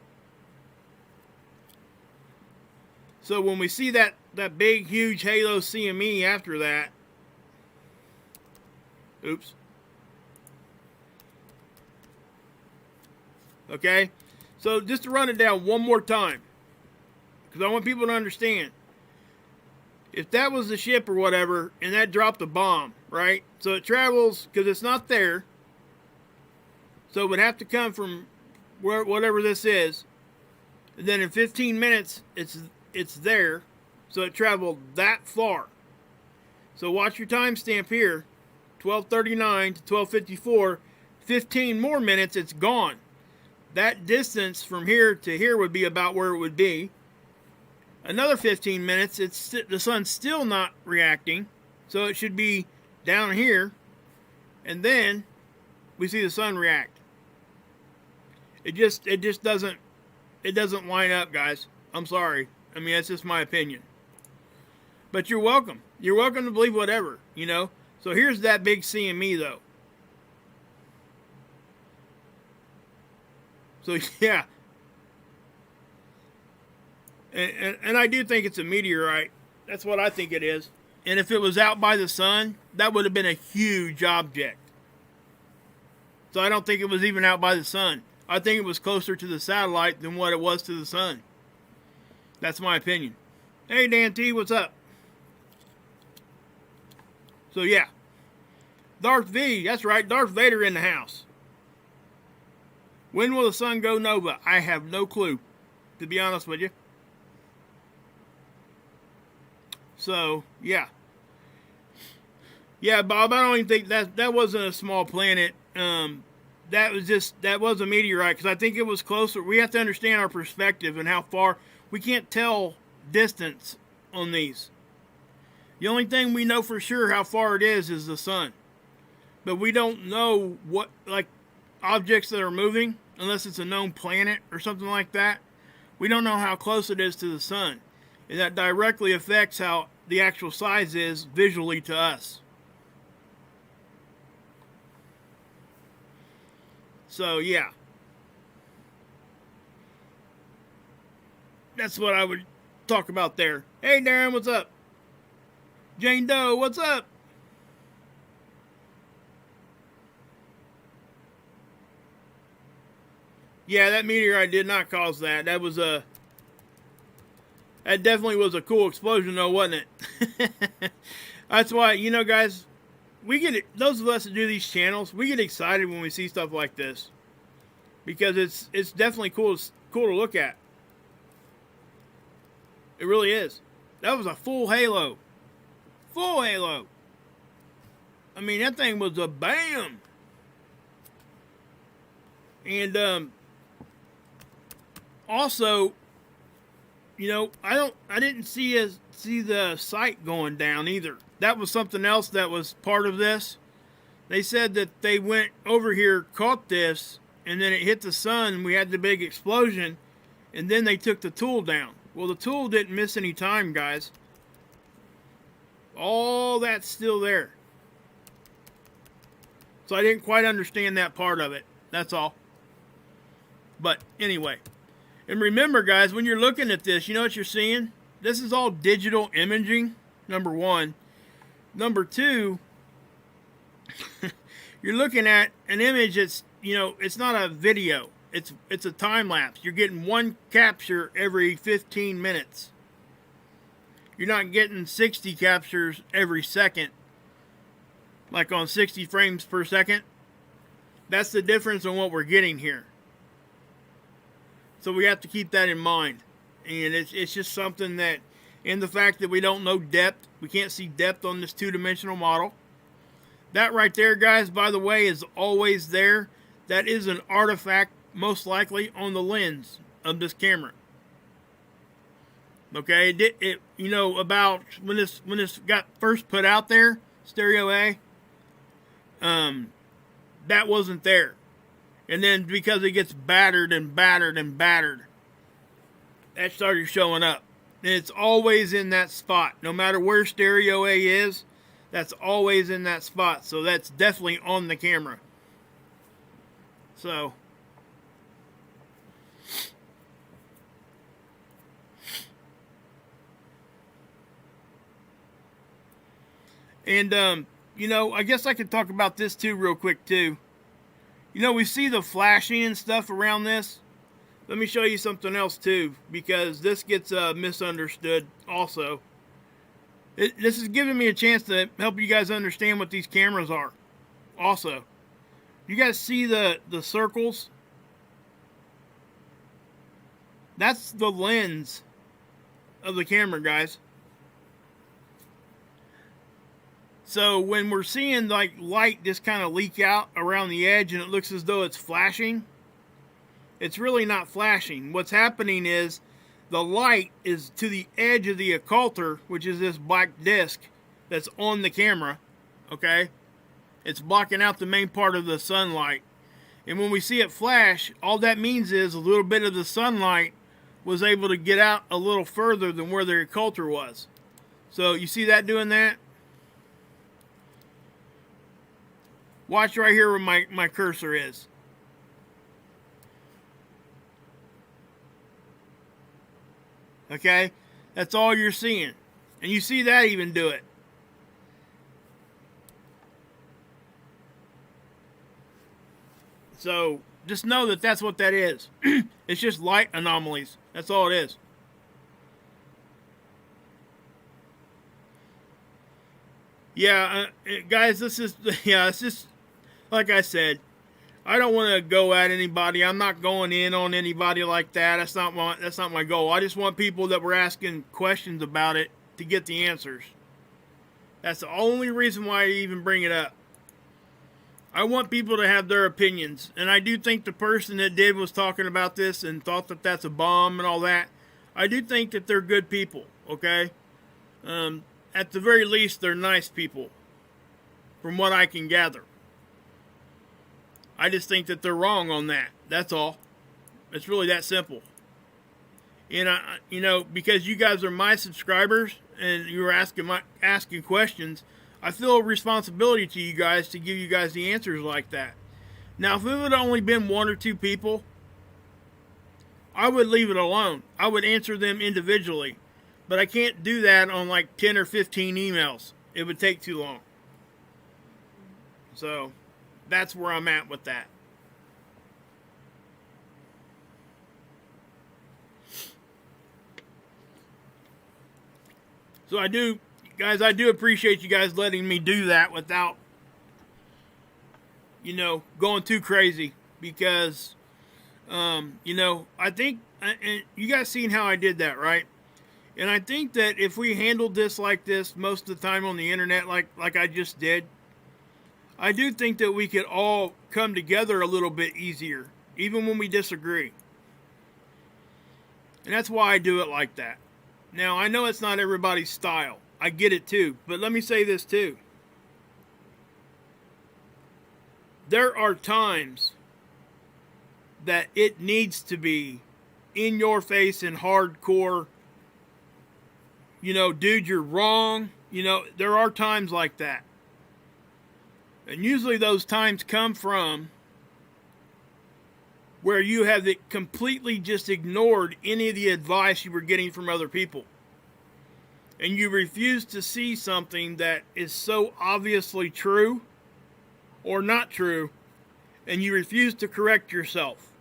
So when we see that big, huge halo CME after that, oops. Okay? So just to run it down one more time, because I want people to understand. If that was the ship or whatever, and that dropped a bomb, right? So it travels, because it's not there. So it would have to come from whatever this is. And then in 15 minutes, it's there. So it traveled that far. So watch your timestamp here. 12:39 to 12:54. 15 more minutes, it's gone. That distance from here to here would be about where it would be. Another 15 minutes, the sun's still not reacting, so it should be down here, and then we see the sun react. It just doesn't line up, guys. I'm sorry. I mean, that's just my opinion. But you're welcome. You're welcome to believe whatever, you know. So here's that big CME though. So yeah. And I do think it's a meteorite. That's what I think it is. And if it was out by the sun, that would have been a huge object. So I don't think it was even out by the sun. I think it was closer to the satellite than what it was to the sun. That's my opinion. Hey, Dan T, what's up? So yeah. Darth V, that's right, Darth Vader in the house. When will the sun go nova? I have no clue, to be honest with you. So, yeah. Yeah, Bob, I don't even think that wasn't a small planet. That was a meteorite, because I think it was closer. We have to understand our perspective and how far. We can't tell distance on these. The only thing we know for sure how far it is the sun. But we don't know what, like, objects that are moving, unless it's a known planet or something like that. We don't know how close it is to the sun. And that directly affects how the actual size is visually to us. So, yeah. That's what I would talk about there. Hey, Darren, what's up? Jane Doe, what's up? Yeah, that meteorite did not cause that. That definitely was a cool explosion, though, wasn't it? That's why, you know, guys, those of us that do these channels, we get excited when we see stuff like this, because it's definitely cool to look at. It really is. That was a full halo. Full halo. I mean, that thing was a bam. And also, you know, I didn't see the sight going down either. That was something else that was part of this. They said that they went over here, caught this, and then it hit the sun, and we had the big explosion, and then they took the tool down. Well, the tool didn't miss any time, guys. All that's still there. So I didn't quite understand that part of it. That's all. But anyway. And remember, guys, when you're looking at this, you know what you're seeing? This is all digital imaging, number one. Number two, you're looking at an image that's, you know, it's not a video. It's a time lapse. You're getting one capture every 15 minutes. You're not getting 60 captures every second, like on 60 frames per second. That's the difference in what we're getting here. So we have to keep that in mind. And it's just something that, and the fact that we don't know depth, we can't see depth on this two-dimensional model. That right there, guys, by the way, is always there. That is an artifact, most likely, on the lens of this camera. Okay, it you know, about when this got first put out there, Stereo A, that wasn't there. And then because it gets battered and battered and battered, that started showing up. And it's always in that spot. No matter where Stereo A is, that's always in that spot. So that's definitely on the camera. So, and you know, I guess I could talk about this too real quick too. You know, we see the flashing and stuff around this. Let me show you something else too, because this gets misunderstood also. This is giving me a chance to help you guys understand what these cameras are. Also, you guys see the circles? That's the lens of the camera, guys. So when we're seeing like light just kind of leak out around the edge and it looks as though it's flashing, it's really not flashing. What's happening is The light is to the edge of the occulter, which is this black disc that's on the camera, okay? It's blocking out the main part of the sunlight. And when we see it flash, all that means is a little bit of the sunlight was able to get out a little further than where the occulter was. So you see that doing that? Watch right here where my cursor is. Okay? That's all you're seeing. And you see that even do it. So just know that that's what that is. It's just light anomalies. That's all it is. Yeah, guys, this is, yeah, it's just, like I said, I don't want to go at anybody. I'm not going in on anybody like that. That's not my goal. I just want people that were asking questions about it to get the answers. That's the only reason why I even bring it up. I want people to have their opinions. And I do think the person that was talking about this and thought that that's a bomb and all that, I do think that they're good people, okay? At the very least, they're nice people, from what I can gather. I just think that they're wrong on that. That's all. It's really that simple. And because you guys are my subscribers and you were asking questions, I feel a responsibility to you guys to give you guys the answers like that. Now, if it would have only been 1 or 2 people, I would leave it alone. I would answer them individually. But I can't do that on like 10 or 15 emails. It would take too long. So, that's where I'm at with that. So I do appreciate you guys letting me do that without, going too crazy. Because, I think, and you guys seen how I did that, right? And I think that if we handled this like this most of the time on the internet, like I just did, I do think that we could all come together a little bit easier, even when we disagree. And that's why I do it like that. Now, I know it's not everybody's style. I get it too. But let me say this too. There are times that it needs to be in your face and hardcore, dude, you're wrong. There are times like that. And usually those times come from where you have completely just ignored any of the advice you were getting from other people. And you refuse to see something that is so obviously true or not true, and you refuse to correct yourself.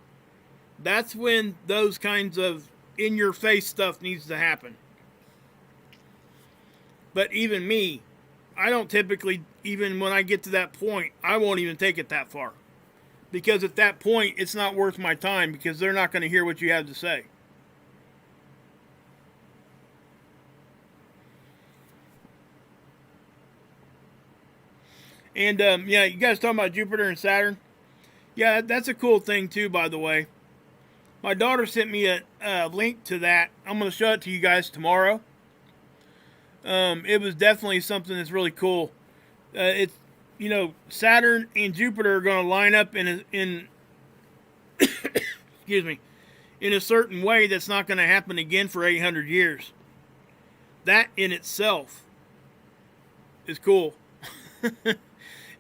That's when those kinds of in-your-face stuff needs to happen. But even me, I don't typically, even when I get to that point, I won't even take it that far. Because at that point, it's not worth my time because they're not going to hear what you have to say. And, you guys talking about Jupiter and Saturn? Yeah, that's a cool thing too, by the way. My daughter sent me a link to that. I'm going to show it to you guys tomorrow. It was definitely something that's really cool. It's, Saturn and Jupiter are going to line up in excuse me, in a certain way that's not going to happen again for 800 years. That in itself is cool.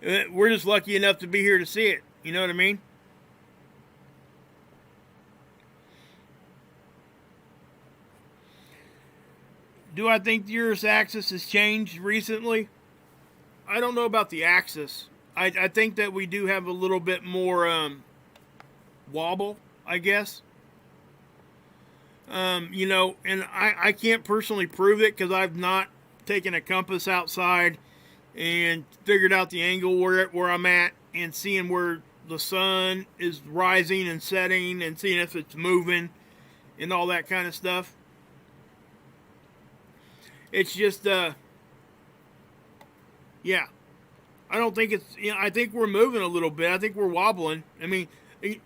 We're just lucky enough to be here to see it. You know what I mean? Do I think the Earth's axis has changed recently? I don't know about the axis. I think that we do have a little bit more wobble, I guess. And I can't personally prove it because I've not taken a compass outside and figured out the angle where I'm at and seeing where the sun is rising and setting and seeing if it's moving and all that kind of stuff. It's just, yeah. I don't think it's, I think we're moving a little bit. I think we're wobbling. I mean,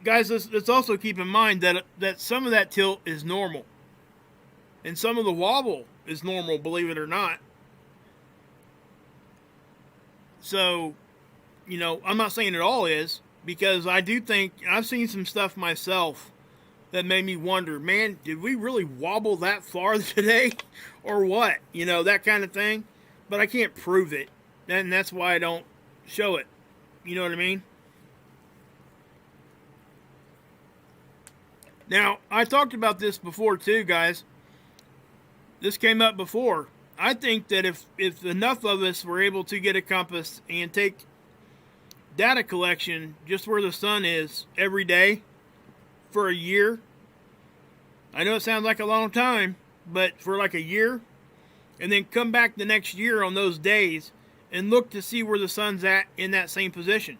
guys, let's also keep in mind that some of that tilt is normal. And some of the wobble is normal, believe it or not. So, I'm not saying it all is, because I do think I've seen some stuff myself that made me wonder, man, did we really wobble that far today or what? That kind of thing. But I can't prove it. And that's why I don't show it. You know what I mean? Now, I talked about this before too, guys. This came up before. I think that if enough of us were able to get a compass and take data collection just where the sun is every day for a year, I know it sounds like a long time, but for like a year, and then come back the next year on those days and look to see where the sun's at in that same position.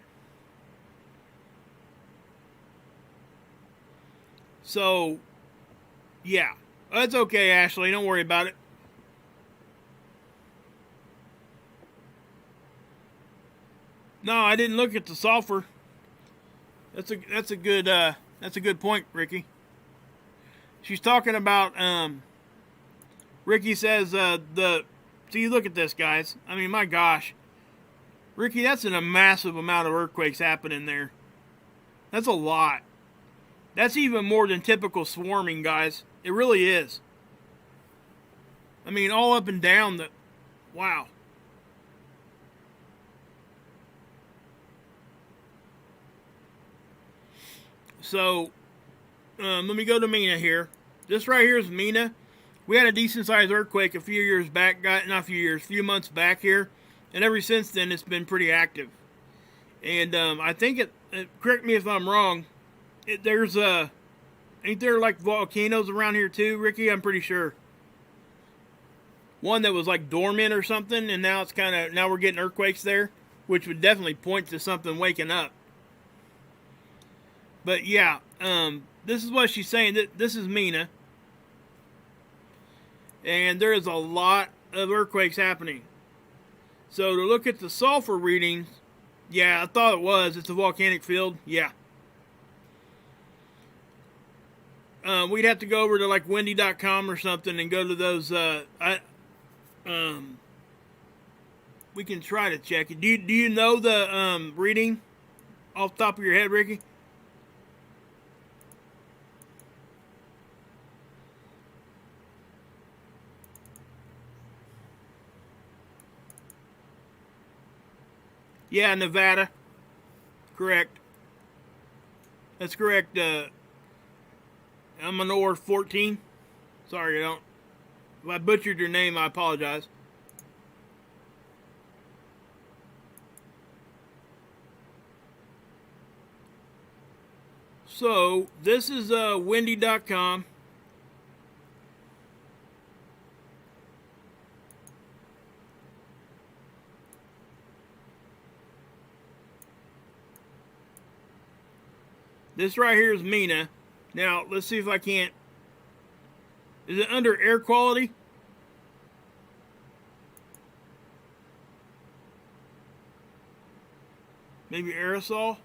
So, yeah, that's okay, Ashley. Don't worry about it. No, I didn't look at the sulfur. That's a good point, Ricky. She's talking about Ricky says see, look at this, guys. I mean, my gosh. Ricky, that's a massive amount of earthquakes happening there. That's a lot. That's even more than typical swarming, guys. It really is. I mean, all up and down the... Wow. So, let me go to Mina here. This right here is Mina. We had a decent-sized earthquake a few years back. Not a few years, a few months back here. And ever since then, it's been pretty active. And I think correct me if I'm wrong, ain't there like volcanoes around here too, Ricky? I'm pretty sure. One that was like dormant or something, and now now we're getting earthquakes there, which would definitely point to something waking up. But yeah, this is what she's saying. This is Mina. And there is a lot of earthquakes happening. So to look at the sulfur readings, yeah, I thought it was. It's a volcanic field. Yeah. We'd have to go over to like windy.com or something and go to those. We can try to check it. Do you know the reading off the top of your head, Ricky? Yeah, Nevada. Correct. That's correct. Amanor 14. Sorry, if I butchered your name, I apologize. So, this is windy.com. This right here is Mina. Now, let's see if I can't... Is it under air quality? Maybe aerosol?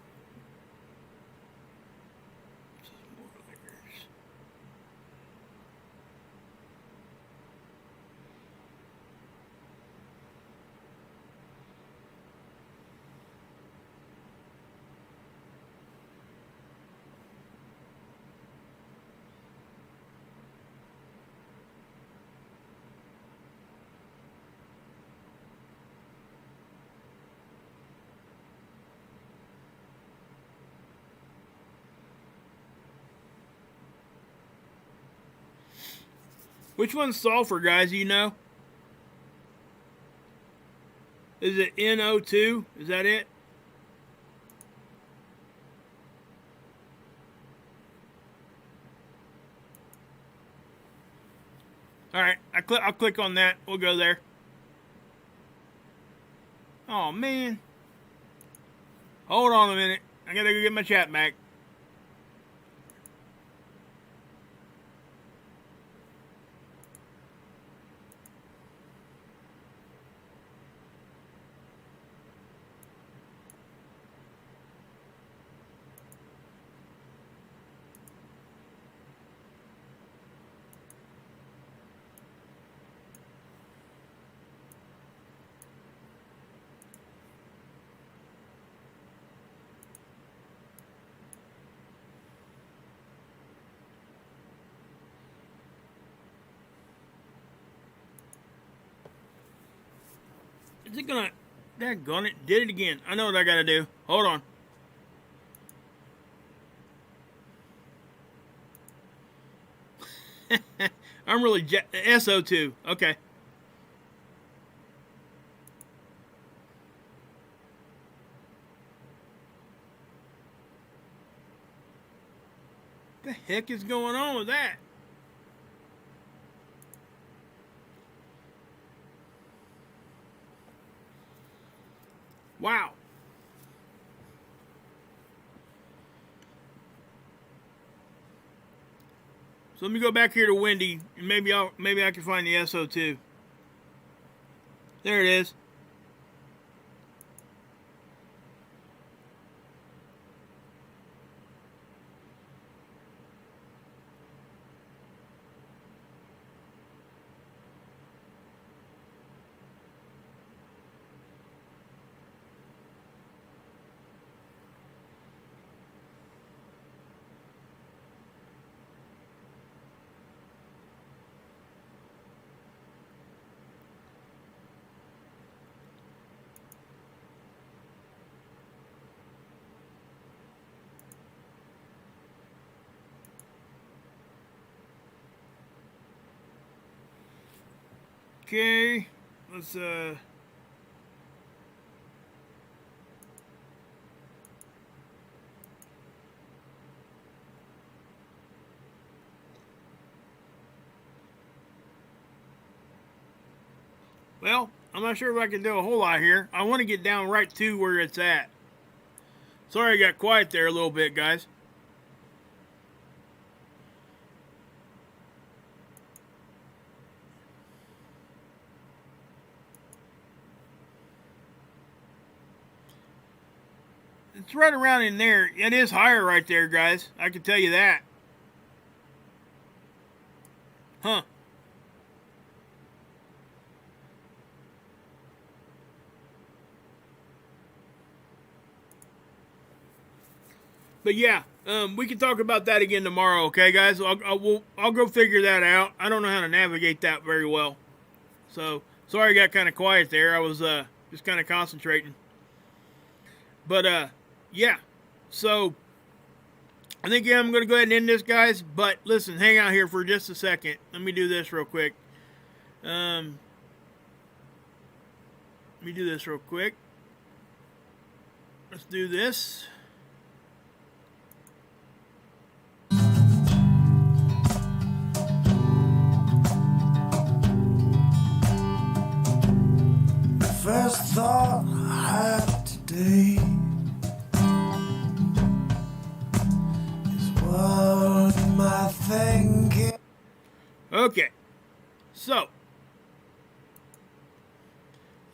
Which one's sulfur, guys? Do you know? Is it NO2? Is that it? Alright, I'll click on that. We'll go there. Oh, man. Hold on a minute. I gotta go get my chat back. Is it gonna... Daggone it. Did it again. I know what I gotta do. Hold on. I'm really... SO2. Okay. What the heck is going on with that? Wow. So let me go back here to Wendy, and maybe I can find the SO2. There it is. Okay, let's well, I'm not sure if I can do a whole lot here. I want to get down right to where it's at. Sorry I got quiet there a little bit, guys. It's right around in there. It is higher right there, guys. I can tell you that. Huh. But yeah, we can talk about that again tomorrow, okay, guys? I'll go figure that out. I don't know how to navigate that very well. So, sorry I got kind of quiet there. I was just kind of concentrating. But, yeah. So, I think I'm going to go ahead and end this, guys. But, listen, hang out here for just a second. Let me do this real quick. Let me do this real quick. Let's do this. First thought I had today is what am I thinking? Okay, so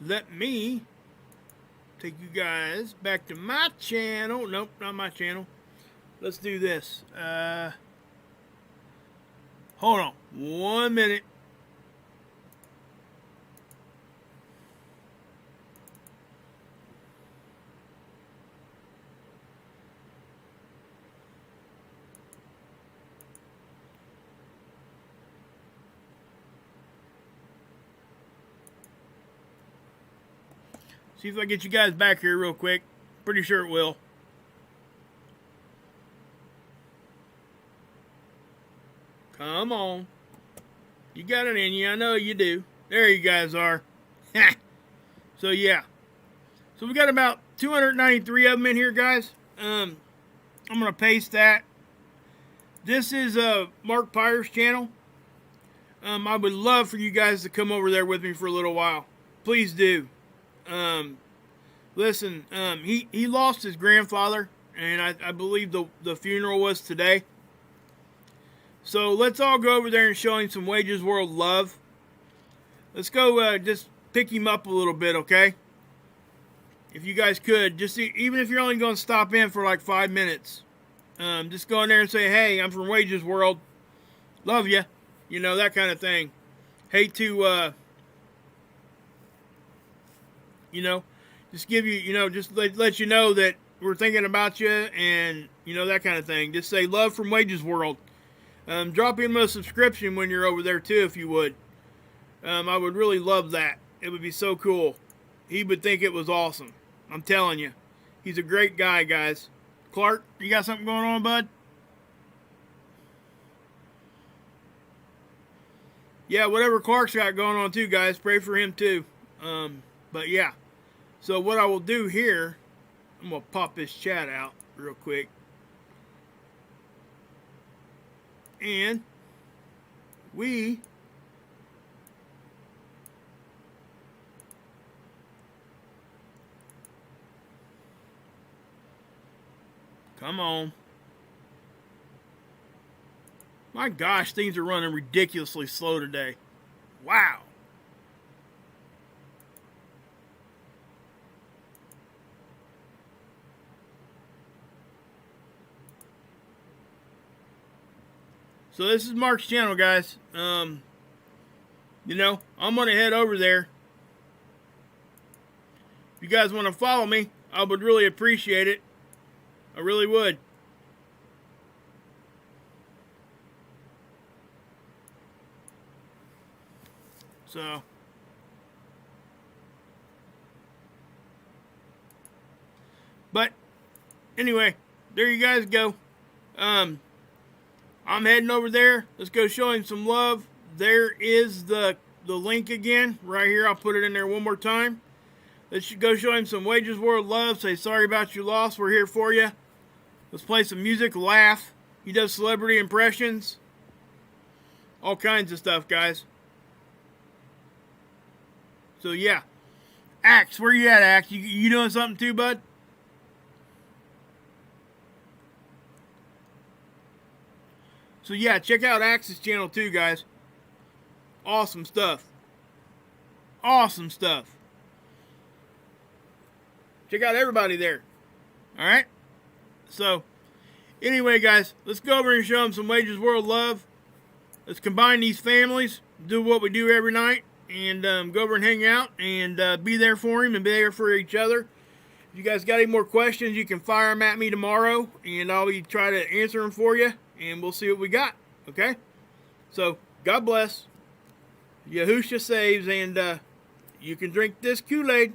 let me take you guys back to my channel. Nope, not my channel. Let's do this. Hold on 1 minute. See if I get you guys back here real quick. Pretty sure it will. Come on. You got it in you. I know you do. There you guys are. So, yeah. So, we got about 293 of them in here, guys. I'm going to paste that. This is Mark Pyre's channel. I would love for you guys to come over there with me for a little while. Please do. Listen, he lost his grandfather, and I believe the funeral was today. So let's all go over there and show him some Wages World love. Let's go just pick him up a little bit, okay? If you guys could, just even if you're only going to stop in for like 5 minutes, just go in there and say, hey, I'm from Wages World. Love ya. You know, that kind of thing. Hate to, you know, just give you, you know, just let you know that we're thinking about you and, you know, that kind of thing. Just say love from Wages World. Drop him a subscription when you're over there too, if you would. I would really love that. It would be so cool. he would think it was awesome. I'm telling you. He's a great guy, guys. Clark, you got something going on, bud? Yeah, whatever Clark's got going on too, guys, pray for him too. But yeah, so what I will do here, I'm going to pop this chat out real quick. And we come on. My gosh, things are running ridiculously slow today. Wow. So this is Mark's channel, guys. You know, I'm going to head over there. If you guys want to follow me, I would really appreciate it. I really would. So, but anyway, there you guys go. I'm heading over there. Let's go show him some love. There is the link again right here. I'll put it in there one more time. Let's go show him some Wages World love. Say sorry about your loss. We're here for you. Let's play some music, laugh. He does celebrity impressions. All kinds of stuff, guys. So yeah, Axe, where you at, Axe? You doing something too, bud? So yeah, check out Axe's channel too, guys. Awesome stuff. Awesome stuff. Check out everybody there. All right. So anyway, guys, let's go over and show them some Wages World love. Let's combine these families, do what we do every night. And go over and hang out and be there for him and be there for each other. If you guys got any more questions, you can fire them at me tomorrow, and I'll be try to answer them for you, and we'll see what we got. Okay? So, God bless. Yahusha saves, and you can drink this Kool-Aid.